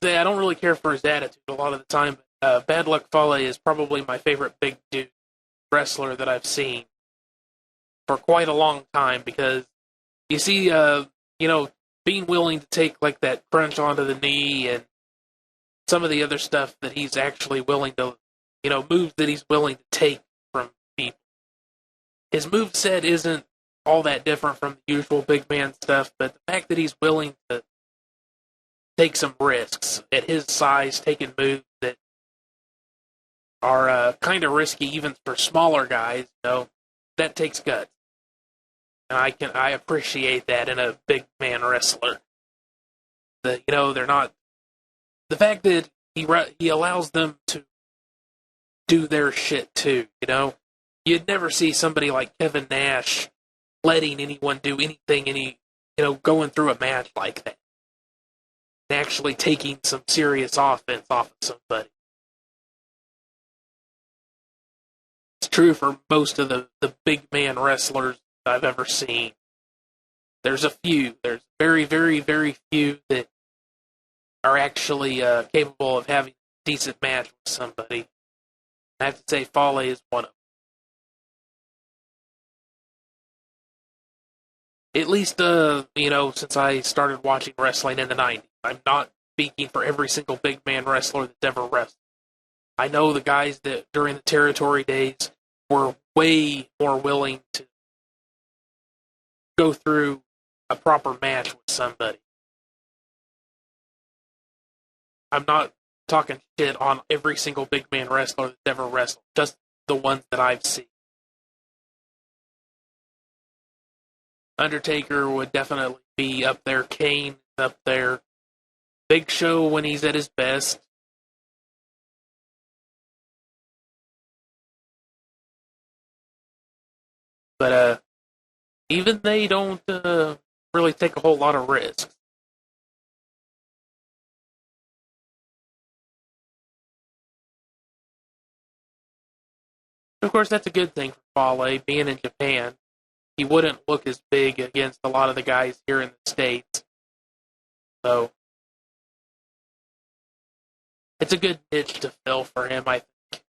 I don't really care for his attitude a lot of the time. Bad Luck Fale is probably my favorite big dude wrestler that I've seen for quite a long time because you see, being willing to take like that crunch onto the knee and some of the other stuff that he's actually willing to, moves that he's willing to take from people. His moveset isn't all that different from the usual big man stuff, but the fact that he's willing to take some risks at his size, taking moves that are kind of risky even for smaller guys, that takes guts. And I appreciate that in a big man wrestler. They're not the fact that he allows them to do their shit too. You'd never see somebody like Kevin Nash letting anyone do anything, going through a match like that, and actually taking some serious offense off of somebody. It's true for most of the big man wrestlers I've ever seen. There's a few. There's very, very, very few that are actually capable of having a decent match with somebody. I have to say Fale is one of them. At least, since I started watching wrestling in the 90s. I'm not speaking for every single big man wrestler that's ever wrestled. I know the guys that during the territory days were way more willing to go through a proper match with somebody. I'm not talking shit on every single big man wrestler that's ever wrestled, just the ones that I've seen. Undertaker would definitely be up there. Kane up there. Big Show when he's at his best. But even they don't really take a whole lot of risks. Of course, that's a good thing for Fale, being in Japan. he wouldn't look as big against a lot of the guys here in the States. So it's a good niche to fill for him, I think.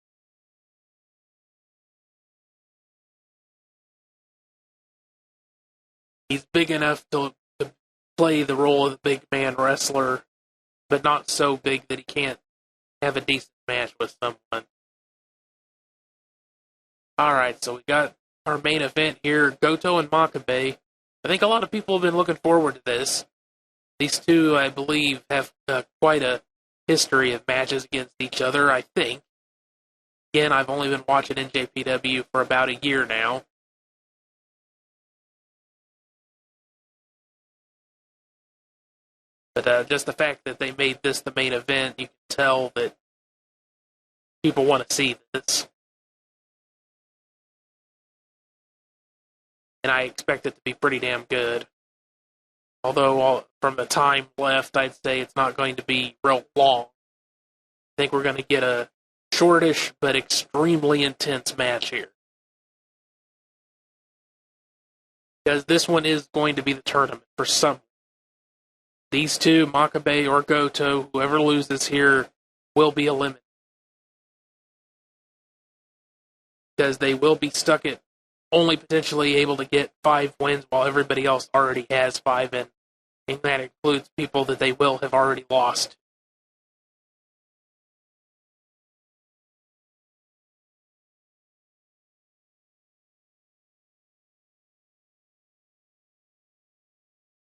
He's big enough to play the role of the big man wrestler, but not so big that he can't have a decent match with someone. Alright, so we got our main event here, Goto and Makabe. I think a lot of people have been looking forward to this. These two, I believe, have quite a history of matches against each other, I think. Again, I've only been watching NJPW for about a year now. But just the fact that they made this the main event, you can tell that people want to see this. And I expect it to be pretty damn good. Although, from the time left, I'd say it's not going to be real long. I think we're going to get a shortish but extremely intense match here. Because this one is going to be the tournament for some. These two, Makabe or Goto, whoever loses here, will be eliminated. Because they will be stuck at only potentially able to get 5 wins while everybody else already has 5, and that includes people that they will have already lost.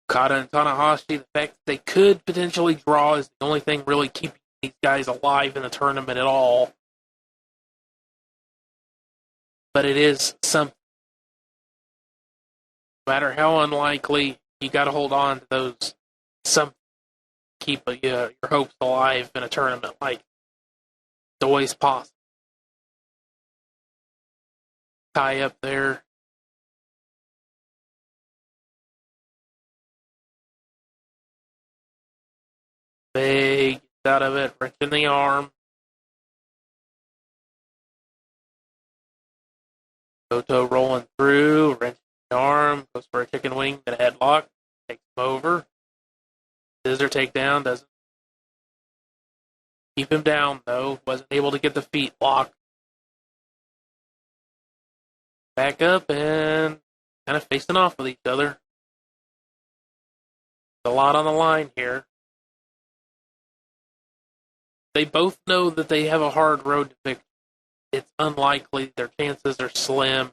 Okada and Tanahashi, the fact that they could potentially draw is the only thing really keeping these guys alive in the tournament at all. But it is something. No matter how unlikely, you got to hold on to those something. Keep your hopes alive in a tournament like it's always possible. Tie up there. Big out of it, wrenching the arm. Goto rolling through, wrenching the arm, goes for a chicken wing, then a headlock, takes him over. Scissor takedown, doesn't keep him down though, wasn't able to get the feet locked. Back up and kind of facing off with each other. A lot on the line here. They both know that they have a hard road to victory. It's unlikely, their chances are slim.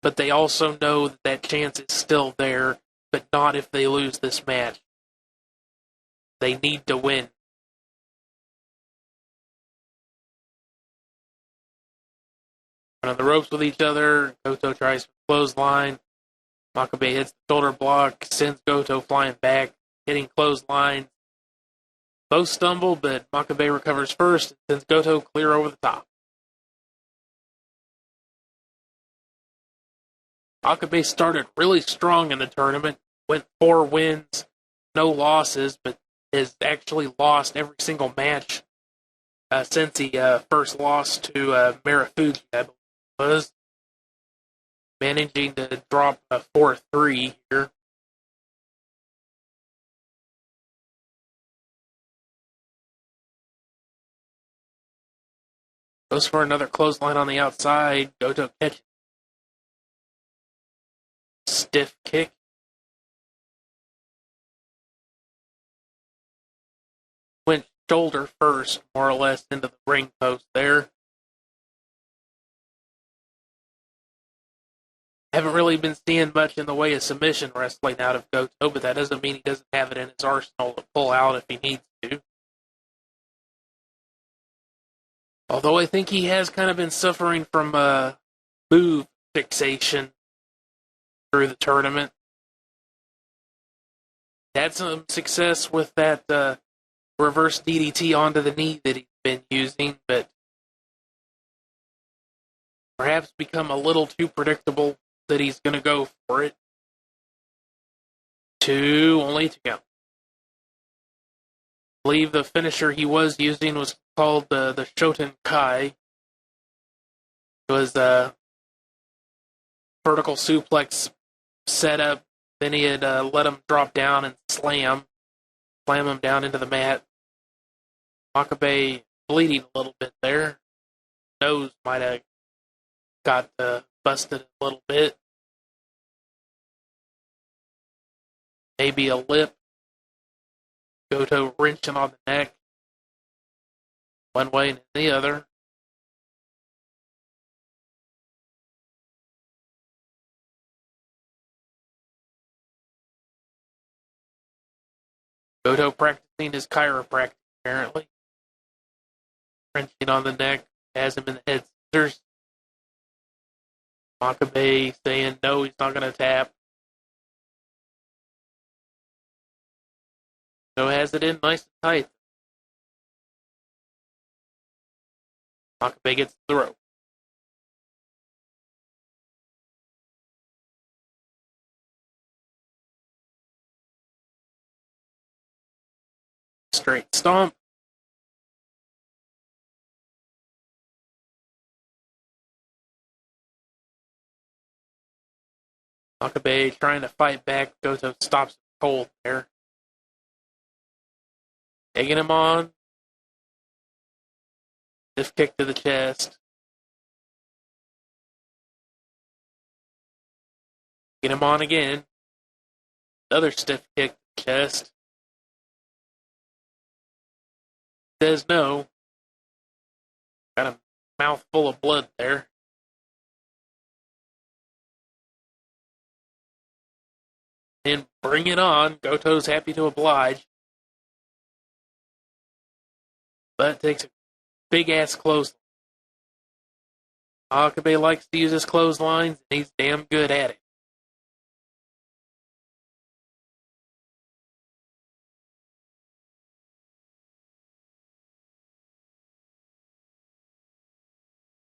But they also know that that chance is still there, but not if they lose this match. They need to win. On the ropes with each other, Goto tries to clothesline. Makabe hits the shoulder block, sends Goto flying back, hitting clothesline. Both stumble, but Makabe recovers first and sends Goto clear over the top. Makabe started really strong in the tournament, went 4 wins, no losses, but has actually lost every single match since he first lost to Marufuji, I believe it was. Managing to drop a 4-3 here. Goes for another clothesline on the outside. Goto catches. Stiff kick. Went shoulder first, more or less, into the ring post there. Haven't really been seeing much in the way of submission wrestling out of Goto, but that doesn't mean he doesn't have it in his arsenal to pull out if he needs to. Although I think he has kind of been suffering from move fixation through the tournament. Had some success with that reverse DDT onto the knee that he's been using, but perhaps become a little too predictable that he's going to go for it. 2 only to go. I believe the finisher he was using was called the Shoten Kai. It was vertical suplex setup. Then he had let him drop down and slam him down into the mat. Makabe bleeding a little bit there. Nose might have got busted a little bit. Maybe a lip. Goto wrenching on the neck. One way and the other. Goto practicing his chiropractic, apparently. Wrenching on the neck, has him in the head scissors. Makabe saying no, he's not going to tap. So has it in nice and tight. Makabe gets the rope. Straight stomp. Makabe trying to fight back. Goto stops him cold there. Taking him on. Stiff kick to the chest. Get him on again. Another stiff kick to the chest. Says no. Got a mouth full of blood there. And bring it on. Goto's happy to oblige. But takes a big ass clothesline. Makabe likes to use his clotheslines, and he's damn good at it.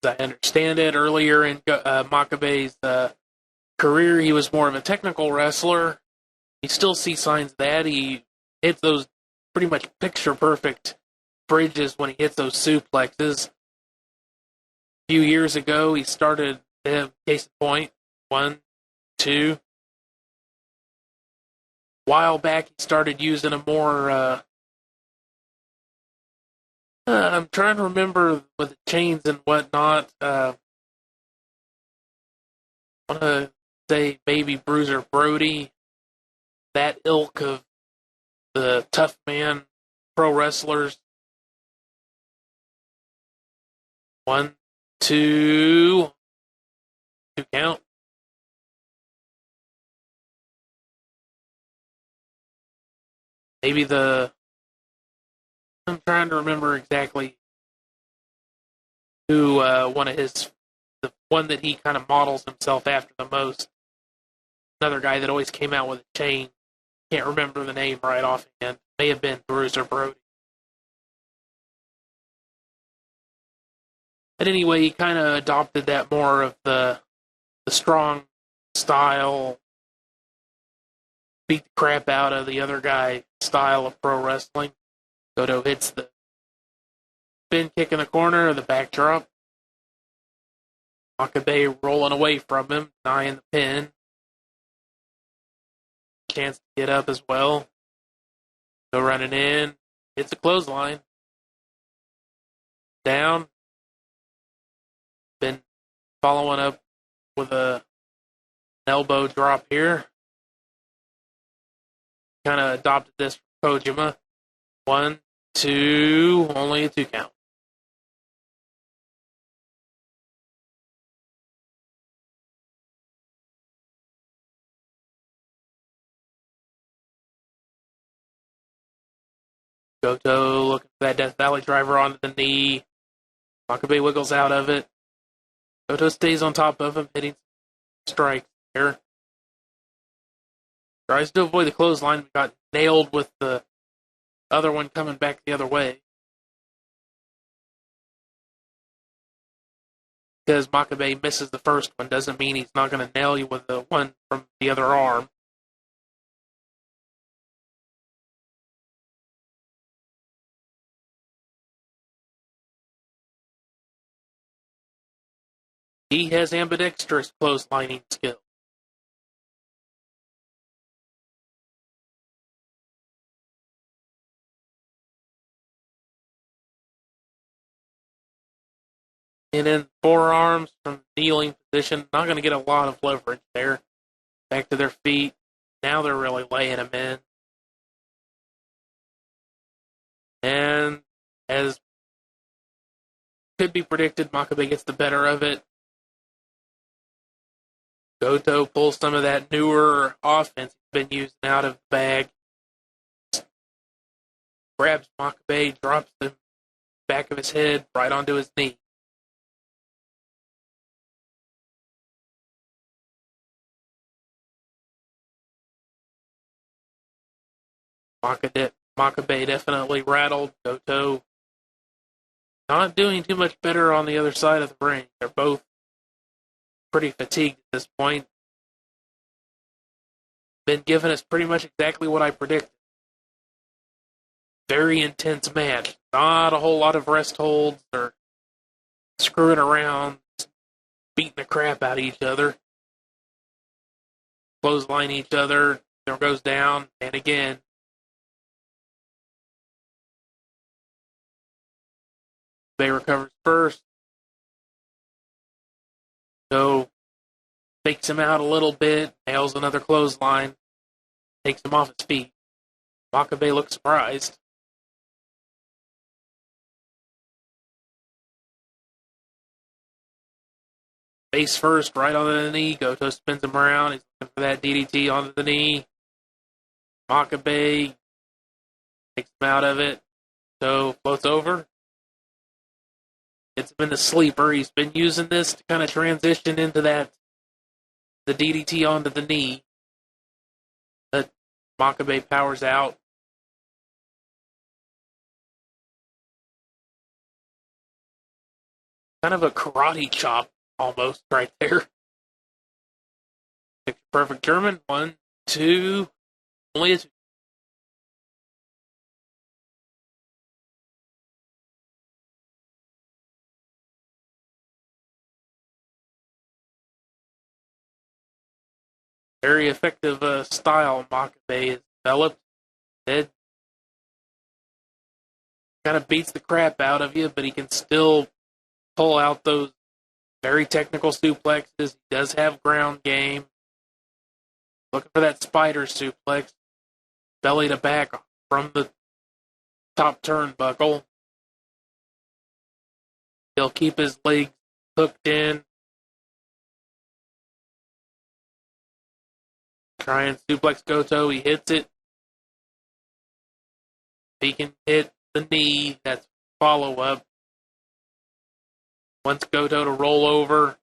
As I understand it, earlier in Makabe's career, he was more of a technical wrestler. You still see signs of that. He hits those pretty much picture-perfect bridges when he hits those suplexes. A few years ago, he started, case in point, 1, 2. A while back, he started using a more, I'm trying to remember with the chains and whatnot. I want to say maybe Bruiser Brody, that ilk of the tough man pro wrestlers. 1, 2, 2 count. Maybe I'm trying to remember exactly who the one that he kind of models himself after the most. Another guy that always came out with a chain. Can't remember the name right offhand. May have been Bruiser Brody. But anyway, he kind of adopted that more of the strong style, beat the crap out of the other guy style of pro wrestling. Goto hits the spin kick in the corner of the backdrop. Makabe rolling away from him, denying the pin. Chance to get up as well. Go running in. Hits a clothesline. Down. Been following up with an elbow drop here. Kind of adopted this from Kojima. 1, 2, only a 2 count. Goto looking for that Death Valley driver onto the knee. Makabe wiggles out of it. Goto stays on top of him, hitting strikes here. Tries to avoid the clothesline, but got nailed with the other one coming back the other way. Because Makabe misses the first one doesn't mean he's not going to nail you with the one from the other arm. He has ambidextrous clotheslining skill. And in forearms from kneeling position, not going to get a lot of leverage there. Back to their feet. Now they're really laying him in. And as could be predicted, Makabe gets the better of it. Goto pulls some of that newer offense he's been using out of the bag. Grabs Makabe, drops the back of his head right onto his knee. Makabe definitely rattled. Goto not doing too much better on the other side of the ring. They're both pretty fatigued at this point. Been giving us pretty much exactly what I predicted. Very intense match. Not a whole lot of rest holds or screwing around, beating the crap out of each other. Clothesline each other. There goes down, and again. They recovers first. So fakes him out a little bit, nails another clothesline, takes him off his feet. Makabe looks surprised. Face first, right onto the knee. Goto spins him around. He's looking for that DDT onto the knee. Makabe takes him out of it. So floats over. It's been a sleeper. He's been using this to kind of transition into the DDT onto the knee. But Makabe powers out. Kind of a karate chop almost right there. Picture perfect German. 1, 2. Only a 2. Very effective style Makabe has developed. It kind of beats the crap out of you, but he can still pull out those very technical suplexes. He does have ground game. Looking for that spider suplex. Belly to back from the top turnbuckle. He'll keep his legs hooked in. Try and suplex Goto. He hits it. He can hit the knee. That's follow-up. Wants Goto to roll over.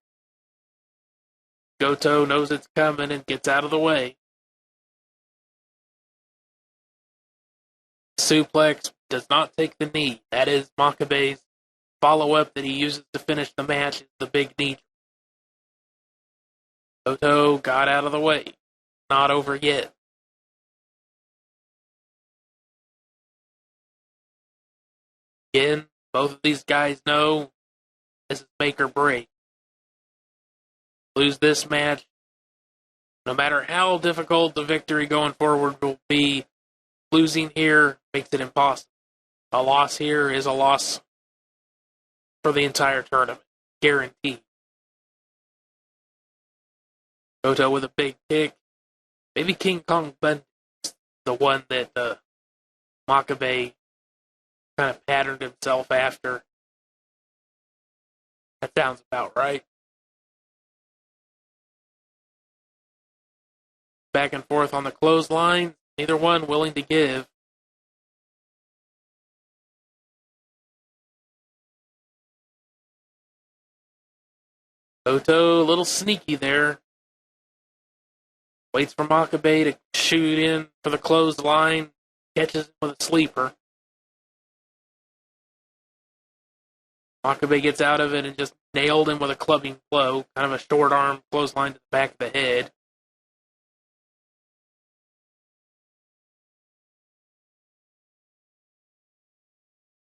Goto knows it's coming and gets out of the way. Suplex does not take the knee. That is Makabe's follow-up that he uses to finish the match. Is the big knee. Goto got out of the way. Not over yet. Again, both of these guys know this is make or break. Lose this match, no matter how difficult the victory going forward will be, losing here makes it impossible. A loss here is a loss for the entire tournament. Guaranteed. Goto with a big kick. Maybe King Kong Bundy is the one that Makabe kind of patterned himself after. That sounds about right. Back and forth on the clothesline. Neither one willing to give. Goto a little sneaky there. Waits for Makabe to shoot in for the clothesline. Catches him with a sleeper. Makabe gets out of it and just nailed him with a clubbing blow. Kind of a short arm clothesline to the back of the head.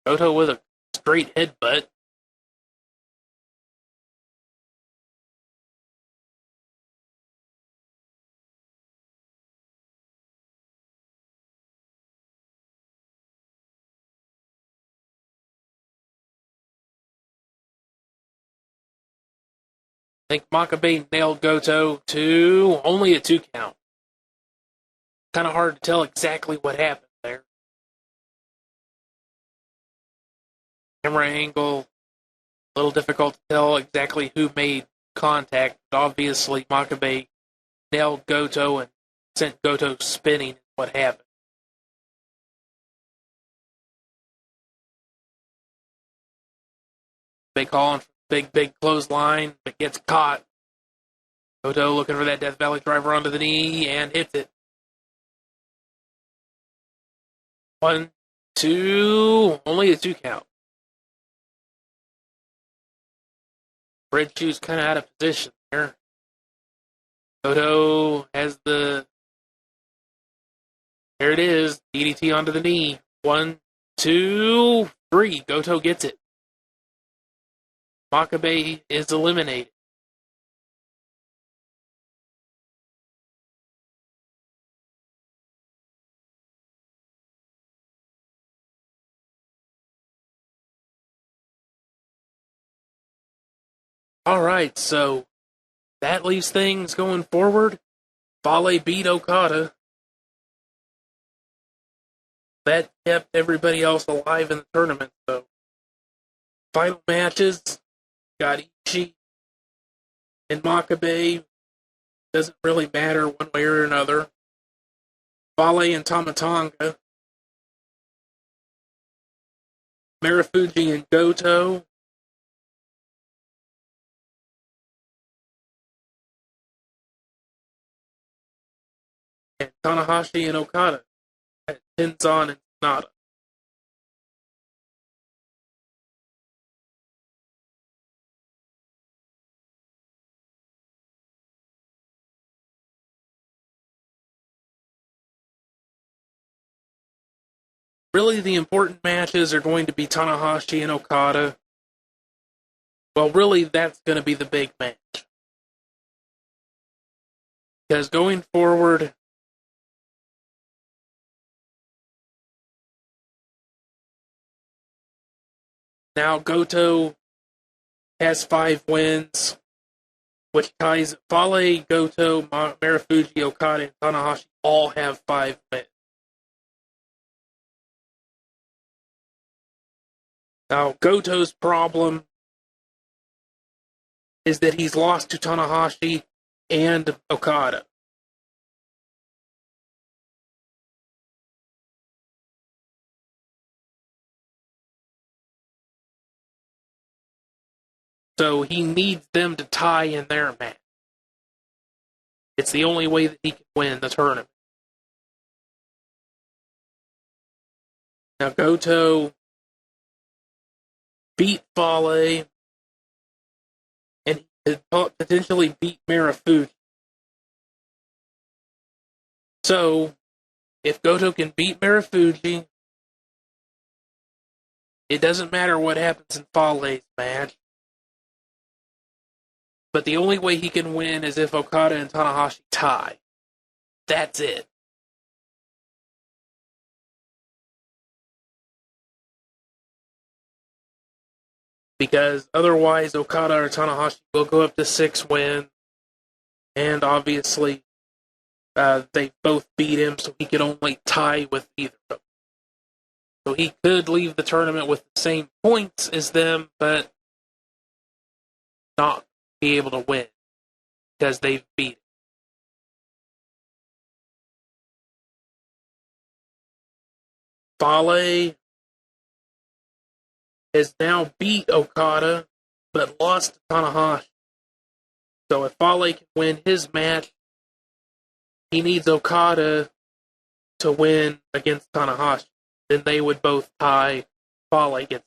Goto with a straight headbutt. I think Makabe nailed Goto to only a 2 count. Kind of hard to tell exactly what happened there. Camera angle, a little difficult to tell exactly who made contact, but obviously Makabe nailed Goto and sent Goto spinning. What happened? They call him for big clothesline, but gets caught. Goto looking for that Death Valley driver onto the knee and hits it. 1, 2, only a 2 count. Red Shoe's kind of out of position there. Goto has the... There it is. DDT onto the knee. 1, 2, 3. Goto gets it. Makabe is eliminated. Alright, so that leaves things going forward. Fale beat Okada. That kept everybody else alive in the tournament, so final matches got Ishii and Makabe. Doesn't really matter one way or another. Fale and Tonga. Marufuji and Goto. And Tanahashi and Okada. Tenzan and SANADA. Really, the important matches are going to be Tanahashi and Okada. Well, really, that's going to be the big match. Because going forward, now Goto has 5 wins, which ties Fale, Goto, Marufuji, Okada, and Tanahashi all have 5 wins. Now, Goto's problem is that he's lost to Tanahashi and Okada. So he needs them to tie in their match. It's the only way that he can win the tournament. Now, Goto beat Fale, and he could potentially beat Marufuji. So, if Goto can beat Marufuji, it doesn't matter what happens in Fale's match. But the only way he can win is if Okada and Tanahashi tie. That's it. Because otherwise, Okada or Tanahashi will go up to 6 wins. And obviously, they both beat him, so he could only tie with either of them. So he could leave the tournament with the same points as them, but not be able to win. Because they've beat him. Fale has now beat Okada, but lost to Tanahashi. So if Fale can win his match, he needs Okada to win against Tanahashi. Then they would both tie. Fale gets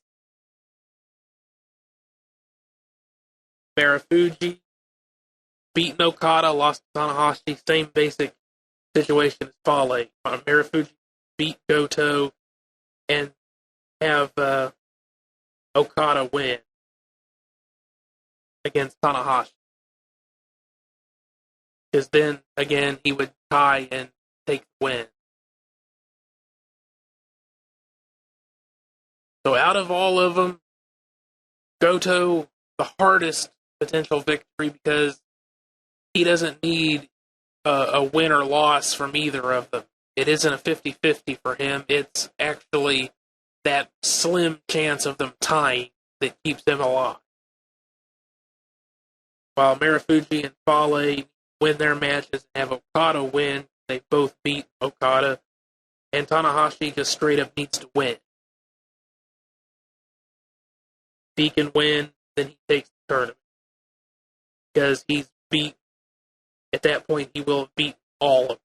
Marufuji, beaten Okada, lost to Tanahashi. Same basic situation as Fale. Marufuji beat Goto and have Okada win against Tanahashi. Because then, again, he would tie and take the win. So out of all of them, Goto, the hardest potential victory because he doesn't need a win or loss from either of them. It isn't a 50-50 for him. It's actually that slim chance of them tying that keeps him alive. While Marufuji and Fale win their matches and have Okada win, they both beat Okada, and Tanahashi just straight up needs to win. If he can win, then he takes the tournament. Because he's beat, at that point, he will have beat all of them.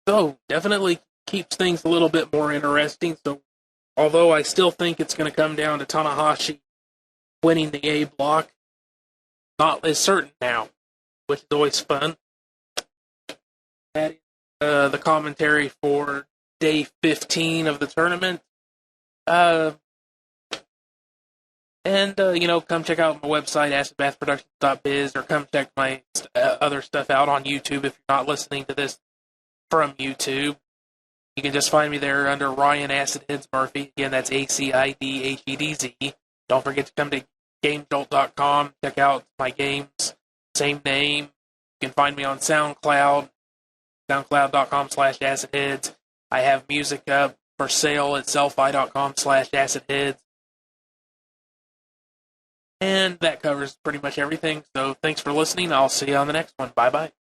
So, definitely keeps things a little bit more interesting. So, although I still think it's going to come down to Tanahashi winning the A block, not as certain now, which is always fun. That is the commentary for day 15 of the tournament. Come check out my website, acidbathproductions.biz, or come check my other stuff out on YouTube if you're not listening to this from YouTube. You can just find me there under Ryan Acid Heads Murphy. Again, that's ACIDHEDZ. Don't forget to come to GameJolt.com. Check out my games. Same name. You can find me on SoundCloud. SoundCloud.com/AcidHeads. I have music up for sale at sellfy.com/AcidHeads. And that covers pretty much everything. So thanks for listening. I'll see you on the next one. Bye-bye.